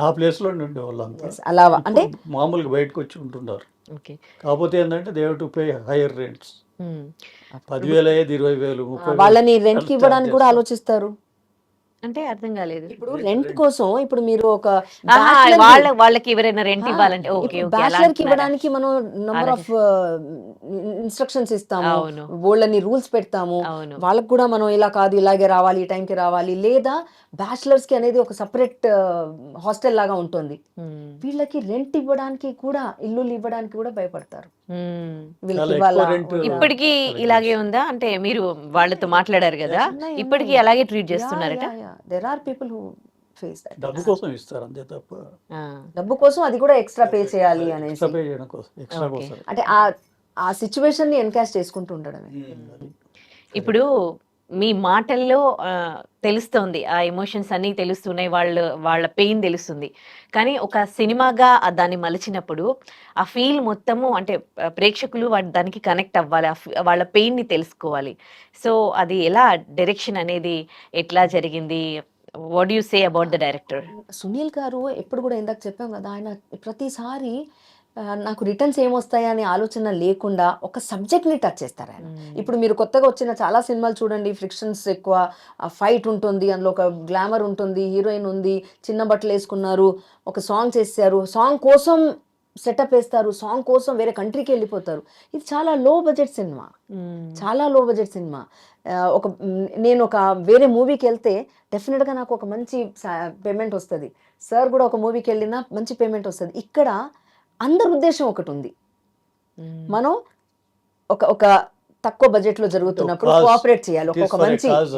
ఆ ప్లేస్ లో ఉండేవాళ్ళు అలావా అంటే మామూలుగా బయటకు వచ్చి ఉంటున్నారు. కాకపోతే ఏంటంటే they have to pay hire rents. 10,000 అయ్యేది 20,000, 30,000. వాళ్ళని రెంట్ కి ఇవ్వడానికి కూడా ఆలోచిస్తారు. అంటే అర్థం కాలేదు. ఇప్పుడు రెంట్ కోసం ఇప్పుడు మీరు ఒక వాళ్ళకి ఎవరైనా రెంట్ ఇవ్వాలంటే బ్యాచిలర్ కి ఇవ్వడానికి మనం నంబర్ ఆఫ్ ఇన్స్ట్రక్షన్స్ ఇస్తాము, వాళ్ళని రూల్స్ పెడతాము. వాళ్ళకి కూడా మనం ఇలా కాదు ఇలాగే రావాలి, ఈ టైంకి రావాలి, లేదా బ్యాచిలర్స్ కి అనేది ఒక సపరేట్ హాస్టల్ లాగా ఉంటుంది. వీళ్ళకి రెంట్ ఇవ్వడానికి కూడా, ఇల్లు ఇవ్వడానికి కూడా భయపడతారు. ఇప్పటికీ ఇలాగే ఉందా? అంటే మీరు వాళ్ళతో మాట్లాడారు కదా, ఇప్పటికీ అలాగే ట్రీట్ చేస్తున్నారట? There are people who face that. డబ్బు కోసం ఇస్తారు అంతే తప్ప, డబ్బు కోసం అది కూడా ఎక్స్ట్రా పే చేయాలి అనేసి, అంటే ఆ సిచ్యువేషన్ ని ఎన్కాష్ చేసుకుంటూ ఉండడమే. ఇప్పుడు మీ మాటల్లో తెలుస్తోంది. ఆ ఎమోషన్స్ అన్నీ తెలుస్తున్నాయి. వాళ్ళ పెయిన్ తెలుస్తుంది. కానీ ఒక సినిమాగా దాన్ని మలిచినప్పుడు ఆ ఫీల్ మొత్తము అంటే ప్రేక్షకులు దానికి కనెక్ట్ అవ్వాలి. వాళ్ళ పెయిన్‌ని తెలుసుకోవాలి. సో, అది ఎలా డైరెక్షన్ అనేది ఎట్లా జరిగింది? What do you say about the director? Sunil గారు ఎప్పుడు కూడా ఇందాక చెప్పాం కదా, ఆయన ప్రతిసారి నాకు రిటర్న్స్ ఏమొస్తాయా అనే ఆలోచన లేకుండా ఒక సబ్జెక్ట్ని టచ్ చేస్తారు ఆయన. ఇప్పుడు మీరు కొత్తగా వచ్చిన చాలా సినిమాలు చూడండి, ఫ్రిక్షన్స్ ఎక్కువ, ఫైట్ ఉంటుంది, అందులో ఒక గ్లామర్ ఉంటుంది, హీరోయిన్ ఉంది, చిన్న బట్టలు వేసుకున్నారు, ఒక సాంగ్ చేశారు, సాంగ్ కోసం సెటప్ వేస్తారు, సాంగ్ కోసం వేరే కంట్రీకి వెళ్ళిపోతారు. ఇది చాలా లో బడ్జెట్ సినిమా, చాలా లో బడ్జెట్ సినిమా. నేను ఒక వేరే మూవీకి వెళ్తే డెఫినెట్గా నాకు ఒక మంచి పేమెంట్ వస్తుంది, సార్ కూడా ఒక మూవీకి వెళ్ళినా మంచి పేమెంట్ వస్తుంది. ఇక్కడ అందరి ఉద్దేశం ఒకటి ఉంది, మనం ఒక ఒక తక్కువ బడ్జెట్ లో జరుగుతున్నప్పుడు cause. కోఆపరేట్ చేయాలి, It is ఒక for a మంచి cause.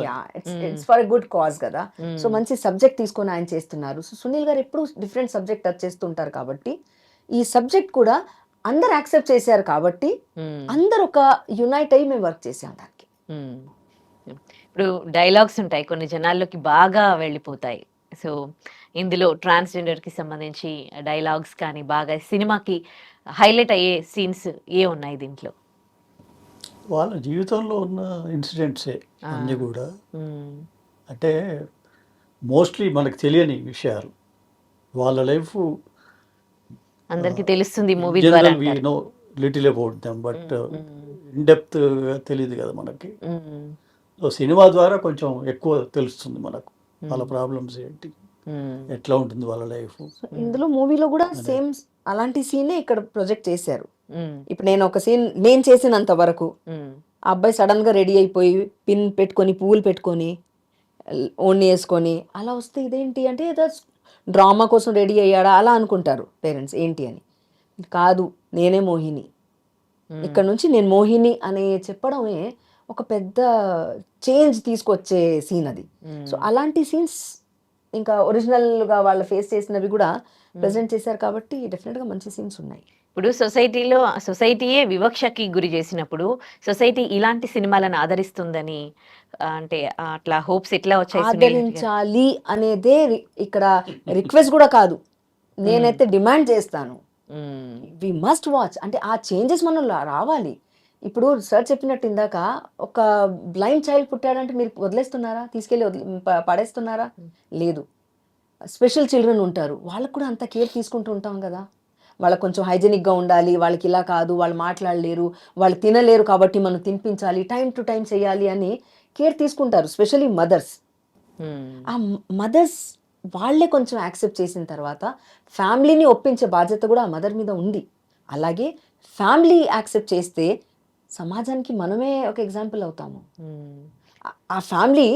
It's for a good cause కదా. సో మంచి సబ్జెక్ట్ తీసుకొని ఆయన చేస్తున్నారు. సో సునీల్ గారు ఎప్పుడు డిఫరెంట్ సబ్జెక్ట్ టచ్ చేస్తుంటారు కాబట్టి ఈ సబ్జెక్ట్ కూడా అందరు యాక్సెప్ట్ చేశారు కాబట్టి అందరు ఒక యునైట్ అయ్యి మేము వర్క్ చేసాం దానికి. ఇప్పుడు డైలాగ్స్ ఉంటాయి, కొన్ని జనాల్లోకి బాగా వెళ్ళిపోతాయి. సో ఇందులో ట్రాన్స్జెండర్ కి సంబంధించి డైలాగ్స్ కానీ బాగా సినిమాకి హైలైట్ అయ్యే సీన్స్ ఏ ఉన్నాయి దీంట్లో? వాళ్ళ జీవితంలో ఉన్న ఇన్సిడెంట్సే అన్నీ కూడా. అంటే మోస్ట్లీ మనకు తెలియని విషయాలు, వాళ్ళ లైఫ్ అందరికి తెలుస్తుంది మూవీ ద్వారా general we know little about them, but in depth తెలియదు కదా మనకి. సో సినిమా ద్వారా కొంచెం ఎక్కువ తెలుస్తుంది మనకు, వాళ్ళ ప్రాబ్లమ్స్ ఏంటి, ఎట్లా ఉంటుంది వాళ్ళ లైఫ్. ఇందులో మూవీలో కూడా సేమ్ అలాంటి సీనే ఇక్కడ ప్రొజెక్ట్ చేశారు. ఇప్పుడు నేను ఒక సీన్ నేను చేసినంత వరకు ఆ అబ్బాయి సడన్ గా రెడీ అయిపోయి పిన్ పెట్టుకొని పువ్వులు పెట్టుకొని ఓణి వేసుకొని అలా వస్తే ఇదేంటి అంటే ఏదో డ్రామా కోసం రెడీ అయ్యాడా అలా అనుకుంటారు పేరెంట్స్, ఏంటి అని. కాదు, నేనే మోహిని, ఇక్కడ నుంచి నేను మోహిని అని చెప్పడమే ఒక పెద్ద చేంజ్ తీసుకొచ్చే సీన్ అది. సో అలాంటి సీన్స్ ఇంకా ఒరిజినల్ గా వాళ్ళ ఫేస్ చేసినవి కూడా ప్రెజెంట్ చేశారు కాబట్టి డెఫినెట్ గా మంచి సీన్స్ ఉన్నాయి. ఇప్పుడు సొసైటీయే వివక్షకి గురి చేసినప్పుడు సొసైటీ ఇలాంటి సినిమాలను ఆదరిస్తుందని అంటే అట్లా హోప్స్ ఎట్లా వచ్చాయి? ఆదరించాలి అనేదే ఇక్కడ రిక్వెస్ట్ కూడా కాదు, నేనైతే డిమాండ్ చేస్తాను, వి మస్ట్ వాచ్. అంటే ఆ చేంజెస్ మనం రావాలి. ఇప్పుడు సార్ చెప్పినట్టు ఇందాక ఒక బ్లైండ్ చైల్డ్ పుట్టాడంటే మీరు వదిలేస్తున్నారా, తీసుకెళ్ళి పడేస్తున్నారా? లేదు. స్పెషల్ చిల్డ్రన్ ఉంటారు, వాళ్ళకు కూడా అంత కేర్ తీసుకుంటూ ఉంటాం కదా. వాళ్ళకి కొంచెం హైజెనిక్గా ఉండాలి, వాళ్ళకి ఇలా కాదు, వాళ్ళు మాట్లాడలేరు, వాళ్ళు తినలేరు కాబట్టి మనం తినిపించాలి, టైం టు టైం చేయాలి అని కేర్ తీసుకుంటారు, స్పెషలీ మదర్స్. ఆ మదర్స్ వాళ్ళే కొంచెం యాక్సెప్ట్ చేసిన తర్వాత ఫ్యామిలీని ఒప్పించే బాధ్యత కూడా ఆ మదర్ మీద ఉంది. అలాగే ఫ్యామిలీ యాక్సెప్ట్ చేస్తే సమాజానికి మనమే ఒక ఎగ్జాంపుల్ అవుతాము. ఆ ఫ్యామిలీ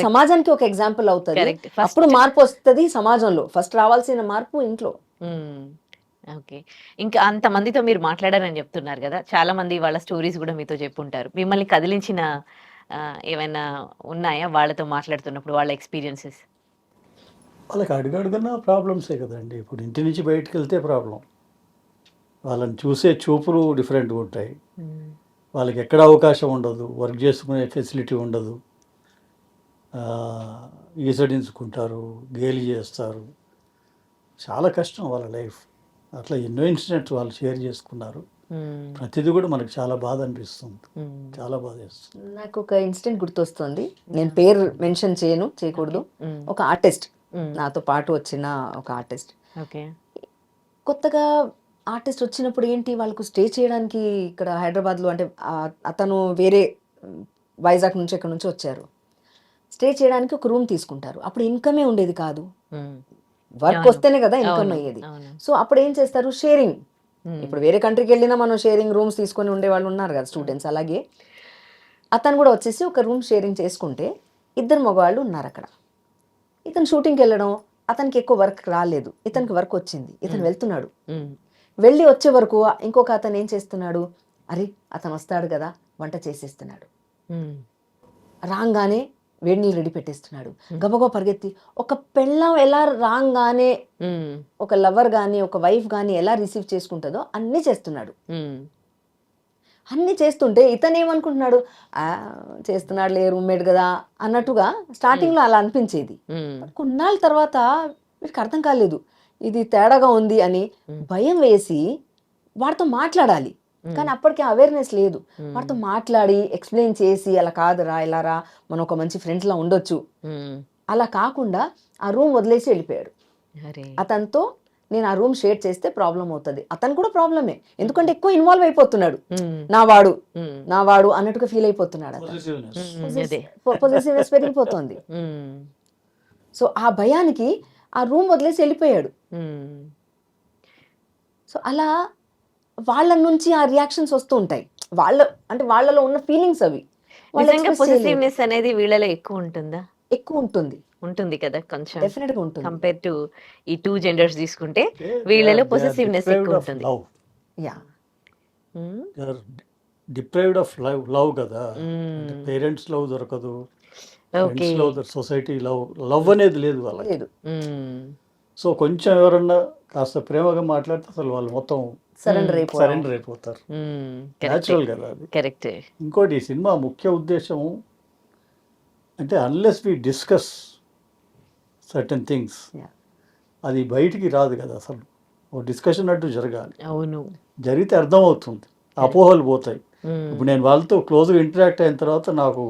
సమాజానికి ఒక ఎగ్జాంపుల్ అవుతుంది. అప్పుడు మార్పు వస్తుంది సమాజంలో. ఫస్ట్ రావాల్సిన మార్పు ఇంట్లో. ఓకే. ఇంకా అంతమందితో మీరు మాట్లాడారని చెప్తున్నారు కదా, చాలా మంది వాళ్ళ స్టోరీస్ కూడా మీతో చెప్పుంటారు. మిమ్మల్ని కదిలించిన ఏమైనా ఉన్నాయా వాళ్ళతో మాట్లాడుతున్నప్పుడు, వాళ్ళ ఎక్స్పీరియన్సెస్? వాళ్ళకి అడుగడుగున్న ప్రాబ్లమ్సే కదండి. ఇప్పుడు ఇంటి నుంచి బయటకు వెళ్తే ప్రాబ్లం, వాళ్ళని చూసే చూపులు డిఫరెంట్గా ఉంటాయి, వాళ్ళకి ఎక్కడ అవకాశం ఉండదు, వర్క్ చేసుకునే ఫెసిలిటీ ఉండదు, ఈసడించుకుంటారు, గేలి చేస్తారు, చాలా కష్టం వాళ్ళ లైఫ్. అట్లా ఎన్నో ఇన్సిడెంట్స్ వాళ్ళు షేర్ చేసుకున్నారు. ప్రతిదీ కూడా మనకు చాలా బాధ అనిపిస్తుంది, చాలా బాధ వేస్తుంది. నాకు ఒక ఇన్సిడెంట్ గుర్తొస్తుంది, నేను పేరు మెన్షన్ చేయకూడదు. ఒక ఆర్టిస్ట్, నాతో పాటు వచ్చిన ఒక ఆర్టిస్ట్, కొత్తగా ఆర్టిస్ట్ వచ్చినప్పుడు ఏంటి వాళ్ళకు స్టే చేయడానికి ఇక్కడ హైదరాబాద్లో, అంటే అతను వేరే వైజాగ్ నుంచి ఎక్కడి నుంచి వచ్చారు, స్టే చేయడానికి ఒక రూమ్ తీసుకుంటారు. అప్పుడు ఇన్కమే ఉండేది కాదు, వర్క్ వస్తేనే కదా ఇన్కమ్ అయ్యేది. సో అప్పుడు ఏం చేస్తారు, షేరింగ్. ఇప్పుడు వేరే కంట్రీకి వెళ్ళినా మనం షేరింగ్ రూమ్స్ తీసుకొని ఉండే వాళ్ళు ఉన్నారు కదా స్టూడెంట్స్. అలాగే అతను కూడా వచ్చేసి ఒక రూమ్ షేరింగ్ చేసుకుంటే 2 మగవాళ్ళు ఉన్నారు అక్కడ. ఇతను షూటింగ్కి వెళ్ళడం, అతనికి ఎక్కువ వర్క్ రాలేదు, ఇతనికి వర్క్ వచ్చింది, ఇతను వెళ్తున్నాడు. వెళ్ళి వచ్చే వరకు ఇంకొక అతను ఏం చేస్తున్నాడు, అరే అతను వస్తాడు కదా వంట చేసేస్తున్నాడు, రాగానే వేడి నీళ్ళు రెడీ పెట్టేస్తున్నాడు, గబగబా పరిగెత్తి. ఒక పెళ్ళాం ఎలా రాగానే ఒక లవర్ కానీ ఒక వైఫ్ కానీ ఎలా రిసీవ్ చేసుకుంటుందో అన్నీ చేస్తున్నాడు. అన్ని చేస్తుంటే ఇతను ఏమనుకుంటున్నాడు, "ఆ, చేస్తున్నాడులే రూమ్మేట్ కదా" అన్నట్టుగా స్టార్టింగ్లో అలా అనిపించేది. కొన్నాళ్ళ తర్వాత వీడికి అర్థం కాలేదు ఇది తేడాగా ఉంది అని, భయం వేసి వాడితో మాట్లాడాలి. కానీ అప్పటికి అవేర్నెస్ లేదు. వాడితో మాట్లాడి ఎక్స్ప్లెయిన్ చేసి అలా కాదురా ఇలా రా, మనం ఒక మంచి ఫ్రెండ్స్లా ఉండొచ్చు, అలా కాకుండా ఆ రూమ్ వదిలేసి వెళ్ళిపోయాడు. అరే అతనితో నేను ఆ రూమ్ షేర్ చేస్తే ప్రాబ్లం అవుతుంది. అతను కూడా ప్రాబ్లమే, ఎందుకంటే ఎక్కువ ఇన్వాల్వ్ అయిపోతున్నాడు. నా వాడు అన్నట్టుగా ఫీల్ అయిపోతున్నాడు. Possessiveness. అదే పొజిటివ్నెస్ పెరిగిపోతుంది. సో ఆ భయానికి ఆ రూమ్ వదిలేసి వెళ్ళిపోయాడు. సో అలా వాళ్ళ నుంచి ఆ రియాక్షన్స్ వస్తూ ఉంటాయి. వాళ్ళలో ఉన్న ఫీలింగ్స్ అవి వాళ్ళు నిజంగా express చేయలేరు. పొసెసివ్నెస్ అనేది వీళ్ళలో ఎక్కువ ఉంటుందా? ఎక్కువ ఉంటుంది, ఉంటుంది కదా కొంచెం డెఫినెట్ గా ఉంటుంది. కంపేర్ టు ఈ 2 జెండర్స్ తీసుకుంటే Okay, వీళ్ళలో they are పొసెసివ్నెస్ deprived ఎక్కువ of ఉంటుంది. love. Yeah They are deprived of love కదా. పేరెంట్స్ లవ్ దొరకదు, okay friends love, society love అనేది లేదు వాళ్ళకి. లేదు, సో కొంచెం ఎవరన్నా కాస్త ప్రేమగా మాట్లాడితే అసలు వాళ్ళు మొత్తం సరెండర్ సరెండర్ అయిపోతారు. న్యాచురల్ కదా అది. కరెక్ట్. ఇంకోటి ఈ సినిమా ముఖ్య ఉద్దేశం అంటే unless we discuss certain things, అది బయటికి రాదు కదా. అసలు ఓ డిస్కషన్ అంటూ జరగాలి. అవును. జరిగితే అర్థమవుతుంది, అపోహలు పోతాయి. ఇప్పుడు నేను వాళ్ళతో క్లోజ్గా ఇంటరాక్ట్ అయిన తర్వాత నాకు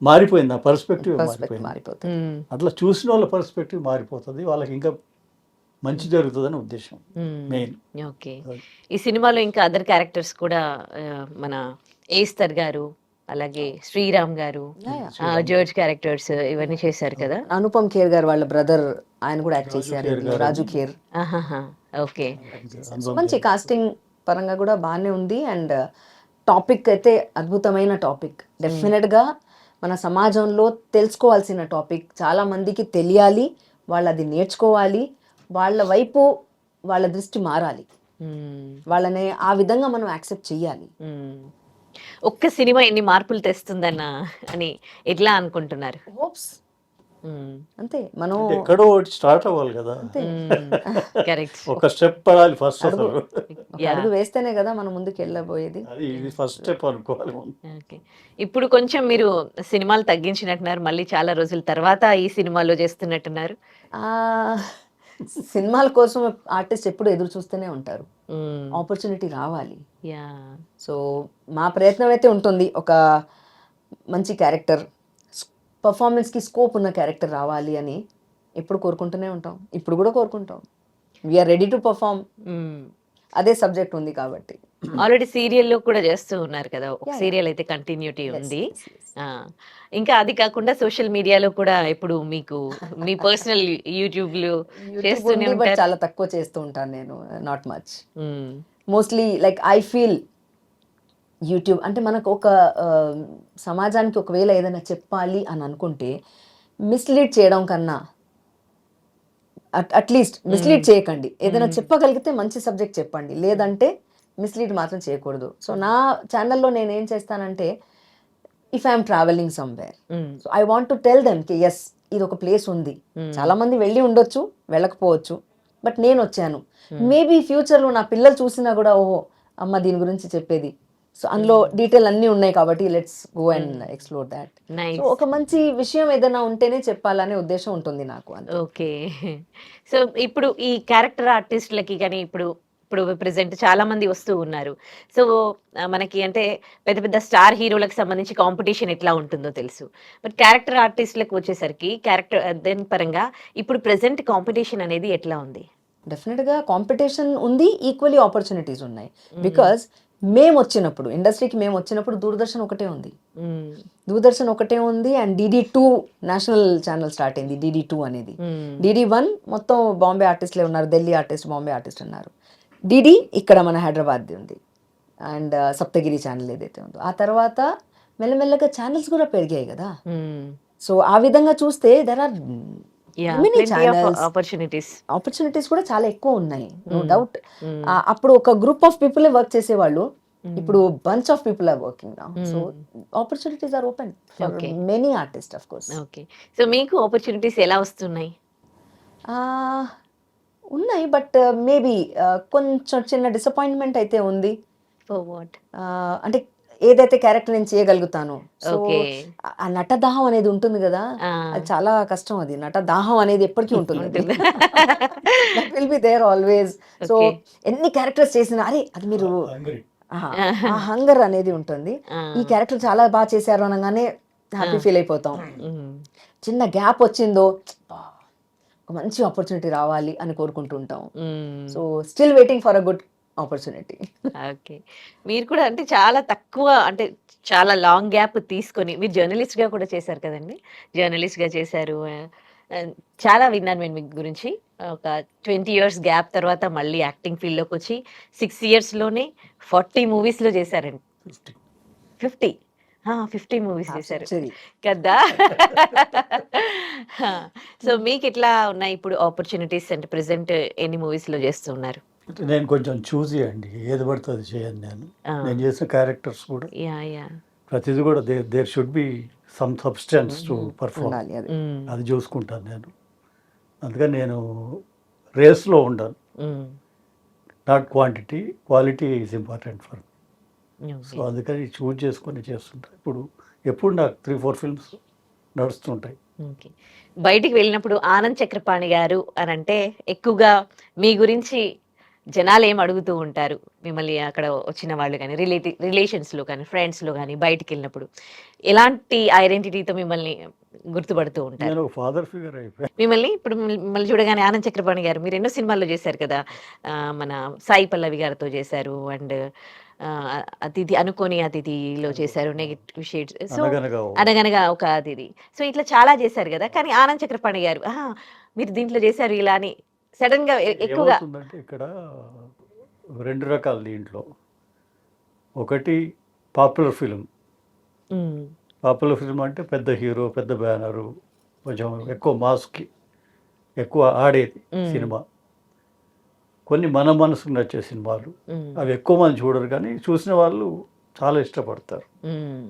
మారిపోయింది, నా పర్స్పెక్టివ్ మారిపోయింది. మారిపోతుంది. అట్లా చూసిన వాళ్ళ పర్స్పెక్టివ్ మారిపోతుంది, వాళ్ళకి ఇంకా మంచి జరుగుతుందని ఉద్దేశం మెయిన్. ఓకే. ఈ సినిమాలో ఇంకా అదర్ క్యారెక్టర్స్ కూడా మన ఏస్తర్ గారు, అలాగే శ్రీరామ్ గారు, జడ్జ్ క్యారెక్టర్స్ ఇవన్నీ చేశారు కదా. అనుపమ్ ఖేర్ గారు వాళ్ళ బ్రదర్, ఆయన కూడా యాక్ట్ రాజు చేశారు ఖేర్ ఇందులో, గారు. రాజు ఖేర్. ఓకే. మంచి కాస్టింగ్ పరంగా కూడా బాగానే ఉంది. అండ్ టాపిక్ అయితే అద్భుతమైన టాపిక్, డెఫినెట్ గా మన సమాజంలో తెలుసుకోవాల్సిన టాపిక్, చాలా మందికి తెలియాలి, వాళ్ళు అది నేర్చుకోవాలి, వాళ్ళ వైపు వాళ్ళ దృష్టి మారాలి, వాళ్ళని ఆ విధంగా మనం యాక్సెప్ట్ చెయ్యాలి. ఒక్క సినిమా ఎన్ని మార్పులు తెస్తుందన్న అని ఎట్లా అనుకుంటున్నారు? హోప్స్ అంతే, మనం అంటే ఎక్కడో ఒకటి స్టార్ట్ అవ్వాలి కదా. కరెక్ట్. ఒక స్టెప్ పడాలి ఫస్ట్. అసలు ఒక అడుగు వేస్తేనే కదా మనం ముందుకు వెళ్ళబోయేది. అది ఇది ఫస్ట్ స్టెప్ అనుకోవాలి మనం. ఓకే. ఇప్పుడు కొంచెం మీరు సినిమాలు తగ్గించినట్టున్నారు, మళ్ళీ చాలా రోజుల తర్వాత ఈ సినిమాలో చేస్తున్నట్టున్నారు. ఆ సినిమాల కోసం ఆర్టిస్ట్ ఎప్పుడు ఎదురు చూస్తూనే ఉంటారు, ఆపర్చునిటీ రావాలి. యా. సో మా ప్రయత్నం అయితే ఉంటుంది, ఒక మంచి క్యారెక్టర్, పర్ఫార్మెన్స్కి స్కోప్ ఉన్న క్యారెక్టర్ రావాలి అని ఎప్పుడు కోరుకుంటూనే ఉంటాం, ఇప్పుడు కూడా కోరుకుంటాం. వీఆర్ రెడీ టు పర్ఫార్మ్, అదే సబ్జెక్ట్ ఉంది కాబట్టి. ఆల్రెడీ సీరియల్లో కూడా చేస్తూ ఉన్నారు కదా, ఒక సీరియల్ అయితే కంటిన్యూటీ ఉంది. ఇంకా అది కాకుండా సోషల్ మీడియాలో కూడా ఇప్పుడు మీకు మీ పర్సనల్ యూట్యూబ్లో చేస్తూనే బట్ ఉంటారు. చాలా తక్కువ చేస్తూ ఉంటాను నేను, not much. Mostly like I feel YouTube అంటే మనకు ఒక సమాజానికి ఒకవేళ ఏదైనా చెప్పాలి అని అనుకుంటే మిస్లీడ్ చేయడం కన్నా అట్లీస్ట్ మిస్లీడ్ చేయకండి. ఏదైనా చెప్పగలిగితే మంచి సబ్జెక్ట్ చెప్పండి, లేదంటే మిస్లీడ్ మాత్రం చేయకూడదు. సో నా ఛానల్లో నేను ఏం చేస్తానంటే, if I'm travelling somewhere, so I want to tell them కి ఎస్ ఇది ఒక ప్లేస్ ఉంది, చాలా మంది వెళ్ళి ఉండొచ్చు, వెళ్ళకపోవచ్చు, బట్ నేను వచ్చాను. మేబీ ఫ్యూచర్లో నా పిల్లలు చూసినా కూడా ఓహో అమ్మ దీని గురించి చెప్పేది, సో అందులో డీటెయిల్ అన్నీ ఉన్నాయి కాబట్టి let's go and explore that. So ఒక మంచి విషయం ఏదైనా ఉంటేనే చెప్పాలనే ఉద్దేశం ఉంటుంది నాకు. ఓకే. సో ఇప్పుడు ఈ క్యారెక్టర్ ఆర్టిస్టులకి కానీ ఇప్పుడు ప్రెసెంట్ చాలా మంది వస్తూ ఉన్నారు. సో మనకి అంటే పెద్ద పెద్ద స్టార్ హీరోలకు సంబంధించి కాంపిటీషన్ ఎట్లా ఉంటుందో తెలుసు, బట్ క్యారెక్టర్ ఆర్టిస్టులకు వచ్చేసరికి క్యారెక్టర్ దెన్ పరంగా ఇప్పుడు ప్రెసెంట్ కాంపిటీషన్ అనేది ఎట్లా ఉంది? డెఫినెట్గా కాంపిటీషన్ ఉంది, ఈక్వల్లీ ఆపర్చునిటీస్ ఉన్నాయి. బికాజ్ మేము వచ్చినప్పుడు, ఇండస్ట్రీకి మేము వచ్చినప్పుడు దూరదర్శన్ ఒకటే ఉంది, and DD2 national channel start అయింది. DD2 అనేది, DD1 మొత్తం బాంబే ఆర్టిస్ట్లే ఉన్నారు, ఢిల్లీ ఆర్టిస్ట్, బాంబే ఆర్టిస్ట్ ఉన్నారు. DD ఇక్కడ మన హైదరాబాద్ది ఉంది, అండ్ సప్తగిరి ఛానల్ ఏదైతే ఉందో. ఆ తర్వాత మెల్లమెల్లగా ఛానల్స్ కూడా పెరిగాయి కదా. సో ఆ విధంగా చూస్తే దెర్ ఆర్ ఆపర్చునిటీస్ కూడా చాలా ఎక్కువ ఉన్నాయి, నో డౌట్. అప్పుడు ఒక గ్రూప్ ఆఫ్ పీపుల్ వర్క్ చేసేవాళ్ళు, ఇప్పుడు bunch of people are working now. So opportunities are open for many artist of course. Okay. So మీకు ఆపర్చునిటీస్ ఎలా వస్తున్నాయి? ఉన్నాయి, బట్ మేబీ కొంచెం చిన్న డిసప్పాయింట్మెంట్ అయితే ఉంది. For what? అంటే ఏదైతే క్యారెక్టర్ నేను చేయగలుగుతాను. So okay. ఆ నటదాహం అనేది ఉంటుంది కదా, ఆ! అది చాలా కష్టం. అది నటదాహం అనేది ఎప్పటికీ ఉంటుంది. అది ఉంటుంది. That will be there always. So okay. ఎన్ని క్యారెక్టర్స్ చేసినా అరే అది మీరు హంగరీ. ఆహా, ఆ హంగర్ అనేది ఉంటుంది. ఆ! ఈ క్యారెక్టర్ చాలా బాగా చేశారు అనగానే హ్యాపీ ఆ! ఫీల్ అయిపోతాం. హ్మ్. చిన్న గ్యాప్ వచ్చిందో "అబ్బా, ఒక మంచి ఆపర్చునిటీ రావాలి అని కోరుకుంటూ ఉంటాం. హ్మ్. So still waiting for a good opportunity. Okay. మీరు కూడా అంటే చాలా తక్కువ అంటే చాలా లాంగ్ గ్యాప్ తీసుకొని మీరు జర్నలిస్ట్‌గా కూడా చేశారు కదండీ! జర్నలిస్ట్‌గా చేశారు. చాలా విన్నాను నేను మీ గురించి. ఒక 20 ఇయర్స్ గ్యాప్ తర్వాత మళ్ళీ యాక్టింగ్ ఫీల్డ్‌లోకొచ్చి 6 ఇయర్స్‌లోనే 40 మూవీస్‌లో చేశారండి. 50 50 మూవీస్ చేశారు. కదా! సో మీకెట్లా ఉన్నాయి ఇప్పుడు ఆపర్చునిటీస్ అంటే ప్రెజెంట్ ఎన్ని మూవీస్‌లో చేస్తున్నారు? నేను కొంచెం చూజీ అండి, ఏది పడితే అది చేయను నేను. ఆ! నేను చేసిన క్యారెక్టర్స్ కూడా యాహ్! ప్రతిది కూడా there should be some substance to perform. ఉండాలి అది. హ్మ్. అది చూసుకుంటాను నేను. అందుకని నేను రేస్లో ఉండను. హ్మ్. Not quantity, quality is important for. So okay. అందుకని చూజ్ చేసుకొని చేస్తుంటాను. ఎప్పుడు నాకు 3-4 ఫిల్మ్స్ నడుస్తుంటాయి. ఓకే. బయటికి వెళ్ళినప్పుడు ఆనంద్ చక్రపాణి గారు అనంటే ఎక్కువగా మీ గురించి జనాలేం అడుగుతూ ఉంటారు? మిమ్మల్ని అక్కడ వచ్చిన వాళ్ళు గాని, రిలేషన్స్‌లో కానీ, ఫ్రెండ్స్‌లో గాని బయటికెళ్ళినప్పుడు ఎలాంటి ఐడెంటిటీతో మిమ్మల్ని గుర్తుపడుతూ ఉంటారు? నేను ఒక ఫాదర్ ఫిగర్ అయిపోయాను. మిమ్మల్ని చూడగానే ఆనంద్ చక్రపాణి గారు మీరు ఎన్నో సినిమాల్లో చేశారు కదా! మన సాయి పల్లవి గారితో చేశారు. అండ్ అతిథిలో చేశారు. Negative shades. సో అనగనగా ఓ అనగనగా ఒక అతిథి. సో ఇట్లా చాలా చేశారు కదా! కానీ ఆనంద్ చక్రపాణి గారు మీరు దీంట్లో చేశారు ఇలా అని సడెన్‌గా ఎక్కువగా ఏమవుతుందంటే ఇక్కడ 2 రకాలు దీంట్లో. ఒకటి పాపులర్ ఫిల్మ్. హ్మ్. పాపులర్ ఫిల్మ్ అంటే పెద్ద హీరో, పెద్ద బ్యానరు, కొంచెం ఎక్కువ మాస్‌కి ఎక్కువ ఆడేది హ్మ్. సినిమా. కొన్ని మన మనసుకు నచ్చే సినిమాలు. హ్మ్. అవి ఎక్కువ మంది చూడరు కానీ చూసిన వాళ్ళు చాలా ఇష్టపడతారు. హ్మ్.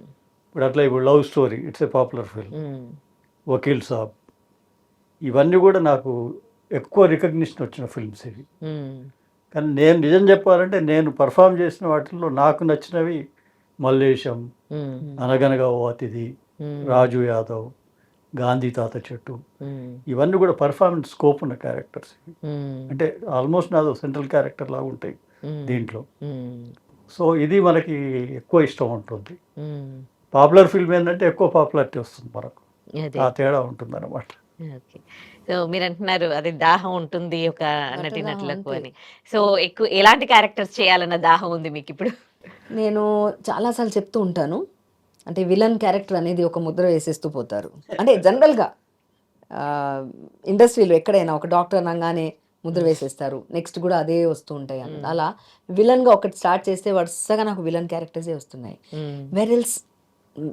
ఇప్పుడు love story it's a popular film. హ్మ్. వకీల్ సాబ్, ఇవన్నీ కూడా నాకు ఎక్కువ రికగ్నిషన్ వచ్చిన ఫిల్మ్స్ ఇవి. హ్మ్. కానీ నేను నిజం చెప్పాలంటే నేను పర్ఫామ్ చేసిన వాటిల్లో నాకు నచ్చినవి మల్లేశం, హ్మ్. అనగనగా ఓ అతిథి, హ్మ్. రాజు యాదవ్, గాంధీ తాత చెట్టు, హ్మ్. ఇవన్నీ కూడా పర్ఫార్మెన్స్ స్కోప్ ఉన్న క్యారెక్టర్స్ ఇవి. హ్మ్. అంటే ఆల్మోస్ట్ నాదో సెంట్రల్ క్యారెక్టర్ లాగా ఉంటాయి హ్మ్. దీంట్లో. హ్మ్. సో ఇది మనకి ఎక్కువ ఇష్టం ఉంటుంది. హ్మ్. పాపులర్ ఫిల్మ్ ఏంటంటే ఎక్కువ పాపులారిటీ వస్తుంది మనకు. అదే. ఆ తేడా ఉంటుందన్నమాట. ఓకే. సో మీరంటున్నారు అది దాహం ఉంటుంది ఒక నటదాహం నటీనటులకు అంతే. అని. సో ఎక్కువ ఎలాంటి క్యారెక్టర్స్ చేయాలన్న దాహం ఉంది మీకిప్పుడు? నేను చాలాసార్లు చెప్తూ ఉంటాను. అంటే విలన్ క్యారెక్టర్ అనేది ఒక ముద్ర వేసేస్తూ పోతారు. అంటే జనరల్‌గా ఇండస్ట్రీలో ఎక్కడైనా ఒక డాక్టర్ అనంగానే ముద్ర వేసేస్తారు. నెక్స్ట్ కూడా అదే వస్తూ ఉంటాయి అన్నది. అలా విలన్‌గా ఒకటి స్టార్ట్ చేస్తే వరుసగా నాకు విలన్ క్యారెక్టర్సే వస్తున్నాయి. హ్మ్. వెరెల్స్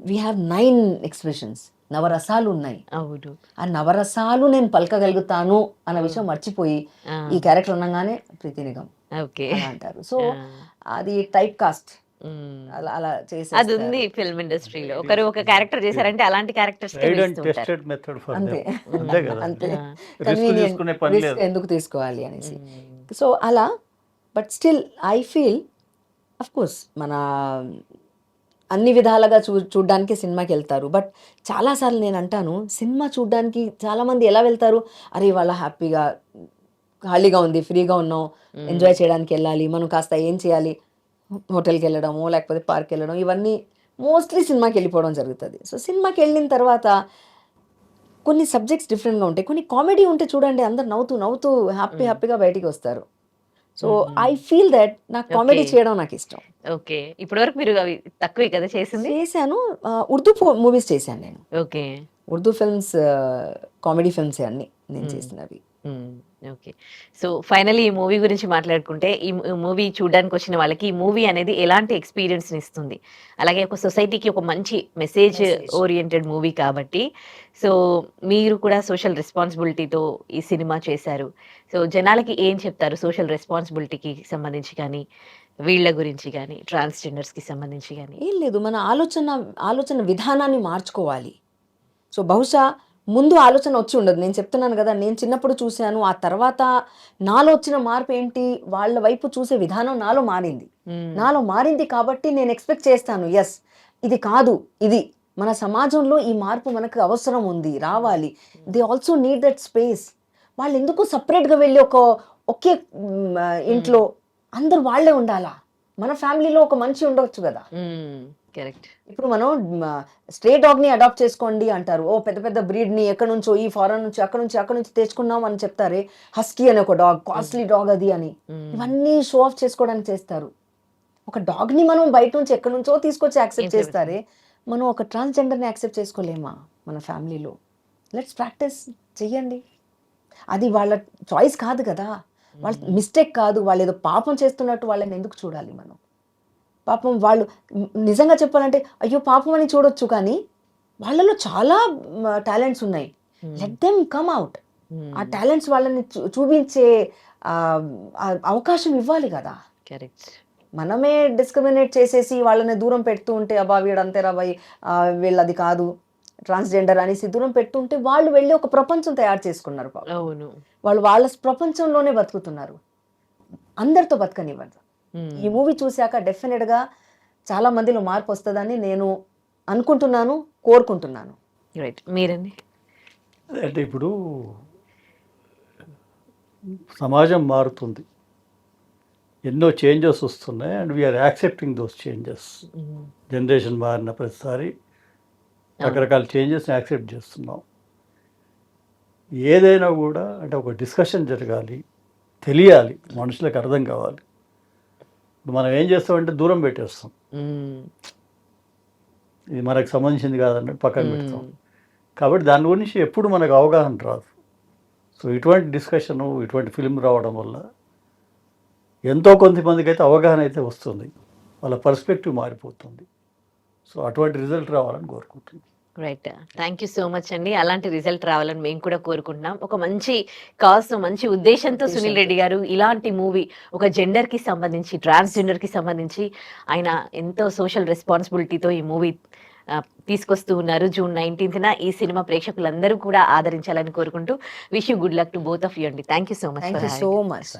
వి హావ్ 9 ఎక్స్‌ప్రెషన్స్. నవరసాలు ఉన్నాయి. అవును. ఆ నవరసాలు నేను పలకగలుగుతాను అన్న విషయం మర్చిపోయి ఆ! ఈ క్యారెక్టర్ అనగానే ప్రీతి నిగమ్ ఓకే. అలా అంటారు. సో ఆ! అది టైప్ కాస్ట్. హ్మ్. అలా అలా అదుంది చేసేస్తారు. ఫిల్మ్ ఇండస్ట్రీలో. ఒకరు ఒక క్యారెక్టర్ చేశారంటే అలాంటి క్యారెక్టర్స్‌కే ట్రైడ్ అండ్ పిలుస్తూ ఉంటారు. టెస్టెడ్ మెథడ్ ఫర్ అంతే. దెమ్. అంతే కదా. అంతే. ఆ! రిస్క్ కన్వీనియంట్ తీసుకునే పని రిస్క్ లేదు. ఎందుకు తీసుకోవాలి అనేసి. హ్మ్. సో అలా but still I feel of course మన అన్ని విధాలుగా చూడ్డానికి సినిమాకెళ్తారు. బట్ చాలా సార్లు నేనంటాను సినిమా చూడ్డానికి చాలామంది ఎలా వెళ్తారు? అరే! ఇవాళ హ్యాపీగా ఖాళీగా ఉంది, ఫ్రీగా ఉన్నాం, ఎంజాయ్ చేయడానికి ఎళ్ళాలి. మనం కాస్త ఏం చేయాలి? హోటల్‌కెళ్ళడమో, లేకపోతే పార్క్‌కెళ్ళడం ఇవన్నీ మోస్ట్‌లీ సినిమాకెళ్ళిపోవడం జరుగుతది. సో సినిమాకెళ్ళిన తర్వాత కొన్ని సబ్జెక్ట్స్ డిఫరెంట్‌గా ఉంటాయి. కొన్ని కామెడీ ఉంటే చూడండి అందరూ నవ్వుతూ, నవ్వుతూ హ్యాపీగా బయటికొస్తారు. సో, ఐ ఫీల్ థట్ నాకు ఓకే. కామెడీ చేయడం నాకిష్టం. ఓకే. ఇప్పటి వరకు మీరు అవి తక్కువే కదా చేసింది? చేశాను. ఉర్దూ మూవీస్ చేశాను నేను. ఓకే. ఉర్దూ ఫిల్మ్స్ కామెడీ ఫిల్మ్సే అన్నీ నేను హ్మ్. చేసినవి. హ్మ్. ఓకే. సో ఫైనల్లీ ఈ మూవీ గురించి మాట్లాడుకుంటే ఈ మూవీ చూడ్డానికొచ్చిన వాళ్ళకి ఈ మూవీ అనేది ఎలాంటి ఎక్స్‌పీరియన్స్‌ని ఇస్తుంది? అలాగే ఒక సొసైటీకి ఒక మంచి మెసేజ్ ఓరియెంటెడ్ మూవీ కాబట్టి సో మీరు కూడా సోషల్ రెస్పాన్సిబిలిటీతో ఈ సినిమా చేశారు. సో జనాలకి ఏం చెప్తారు? సోషల్ రెస్పాన్సిబిలిటీకి సంబంధించి గాని, వీళ్ళ గురించి గాని, ట్రాన్స్‌జెండర్స్‌కి సంబంధించి గాని? ఏం లేదు మన ఆలోచన విధానాన్ని మార్చుకోవాలి. సో, బహుశా ముందు ఆలోచన వచ్చి ఉండదు. నేను చెప్తున్నాను కదా, నేను చిన్నప్పుడు చూశాను. ఆ తర్వాత నాలో వచ్చిన మార్పు ఏంటి, వాళ్ళ వైపు చూసే విధానం నాలో మారింది. నాలో మారింది కాబట్టి నేను ఎక్స్పెక్ట్ చేస్తాను, ఎస్ ఇది కాదు, ఇది మన సమాజంలో ఈ మార్పు మనకు అవసరం ఉంది, రావాలి. They also need that space. వాళ్ళు ఎందుకు సపరేట్గా వెళ్ళి ఒకే ఇంట్లో అందరు వాళ్ళే ఉండాలా? మన ఫ్యామిలీలో ఒక మనిషి ఉండవచ్చు కదా. కరెక్ట్. ఇప్పుడు మనం స్ట్రే డాగ్ ని అడాప్ట్ చేసుకోండి అంటారు. ఓ పెద్ద పెద్ద బ్రీడ్ ని ఎక్కడి నుంచో, ఈ ఫారెన్ నుంచి అక్కడ నుంచి తెచ్చుకున్నాం అని చెప్తారే. హస్కీ అనే ఒక డాగ్, కాస్ట్లీ డాగ్ అది అని, ఇవన్నీ షో ఆఫ్ చేసుకోవడానికి చేస్తారు. ఒక డాగ్ ని మనం బయట నుంచి ఎక్కడి నుంచో తీసుకొచ్చి యాక్సెప్ట్ చేస్తారే, మనం ఒక ట్రాన్స్జెండర్ ని యాక్సెప్ట్ చేసుకోలేమా మన ఫ్యామిలీలో? లెట్స్ ప్రాక్టీస్ చెయ్యండి. అది వాళ్ళ చాయిస్ కాదు కదా, వాళ్ళ మిస్టేక్ కాదు. వాళ్ళు ఏదో పాపం చేస్తున్నట్టు వాళ్ళని ఎందుకు చూడాలి మనం? పాపం వాళ్ళు నిజంగా చెప్పాలంటే అయ్యో పాపం అని చూడొచ్చు, కానీ వాళ్ళలో చాలా టాలెంట్స్ ఉన్నాయి. Let them come out. ఆ టాలెంట్స్ వాళ్ళని చూపించే అవకాశం ఇవ్వాలి కదా. కరెక్ట్. మనమే డిస్క్రిమినేట్ చేసేసి వాళ్ళని దూరం పెడుతూ ఉంటే, అబ్బా వీడంతేరా బాయ్, వీళ్ళది కాదు ట్రాన్స్జెండర్ అనేసి దూరం పెడుతుంటే, వాళ్ళు వెళ్ళి ఒక ప్రపంచం తయారు చేసుకున్నారు పాపం. అవును. వాళ్ళు వాళ్ళ ప్రపంచంలోనే బతుకుతున్నారు. అందరితో బతకనివ్వదు. ఈ మూవీ చూశాక డెఫినెట్గా చాలా మందిలో మార్పు వస్తుందని నేను అనుకుంటున్నాను, కోరుకుంటున్నాను. రైట్. మీరండి? అంటే ఇప్పుడు సమాజం మారుతుంది, ఎన్నో చేంజెస్ వస్తున్నాయి, and we're accepting those changes. Generation మారిన ప్రతిసారి రకరకాల చేంజెస్ని యాక్సెప్ట్ చేస్తున్నాం. ఏదైనా కూడా అంటే ఒక డిస్కషన్ జరగాలి, తెలియాలి, మనుషులకు అర్థం కావాలి. మనం ఏం చేస్తామంటే దూరం పెట్టేస్తాం, ఇది మనకు సంబంధించింది కాదన్నట్టు పక్కన పెడతాం. కాబట్టి దాని గురించి ఎప్పుడు మనకు అవగాహన రాదు. సో ఇటువంటి డిస్కషను, ఇటువంటి ఫిల్మ్ రావడం వల్ల ఎంతో కొంతమందికి అయితే అవగాహన అయితే వస్తుంది, వాళ్ళ పర్స్పెక్టివ్ మారిపోతుంది. సో అటువంటి రిజల్ట్ రావాలని కోరుకుంటున్నాను. Right. Thank you so much అండి. అలాంటి రిజల్ట్ రావాలని మేము కూడా కోరుకుంటున్నాం. ఒక మంచి కాజ్, మంచి ఉద్దేశంతో సునీల్ రెడ్డి గారు ఇలాంటి మూవీ, ఒక జెండర్కి సంబంధించి, ట్రాన్స్జెండర్కి సంబంధించి ఆయన ఎంతో సోషల్ రెస్పాన్సిబిలిటీతో ఈ మూవీ తీసుకొస్తూ ఉన్నారు. జూన్ 19న ఈ సినిమా ప్రేక్షకులందరూ కూడా ఆదరించాలని కోరుకుంటూ wish you good luck to both of you అండి. Thank you so much. Thank you so much.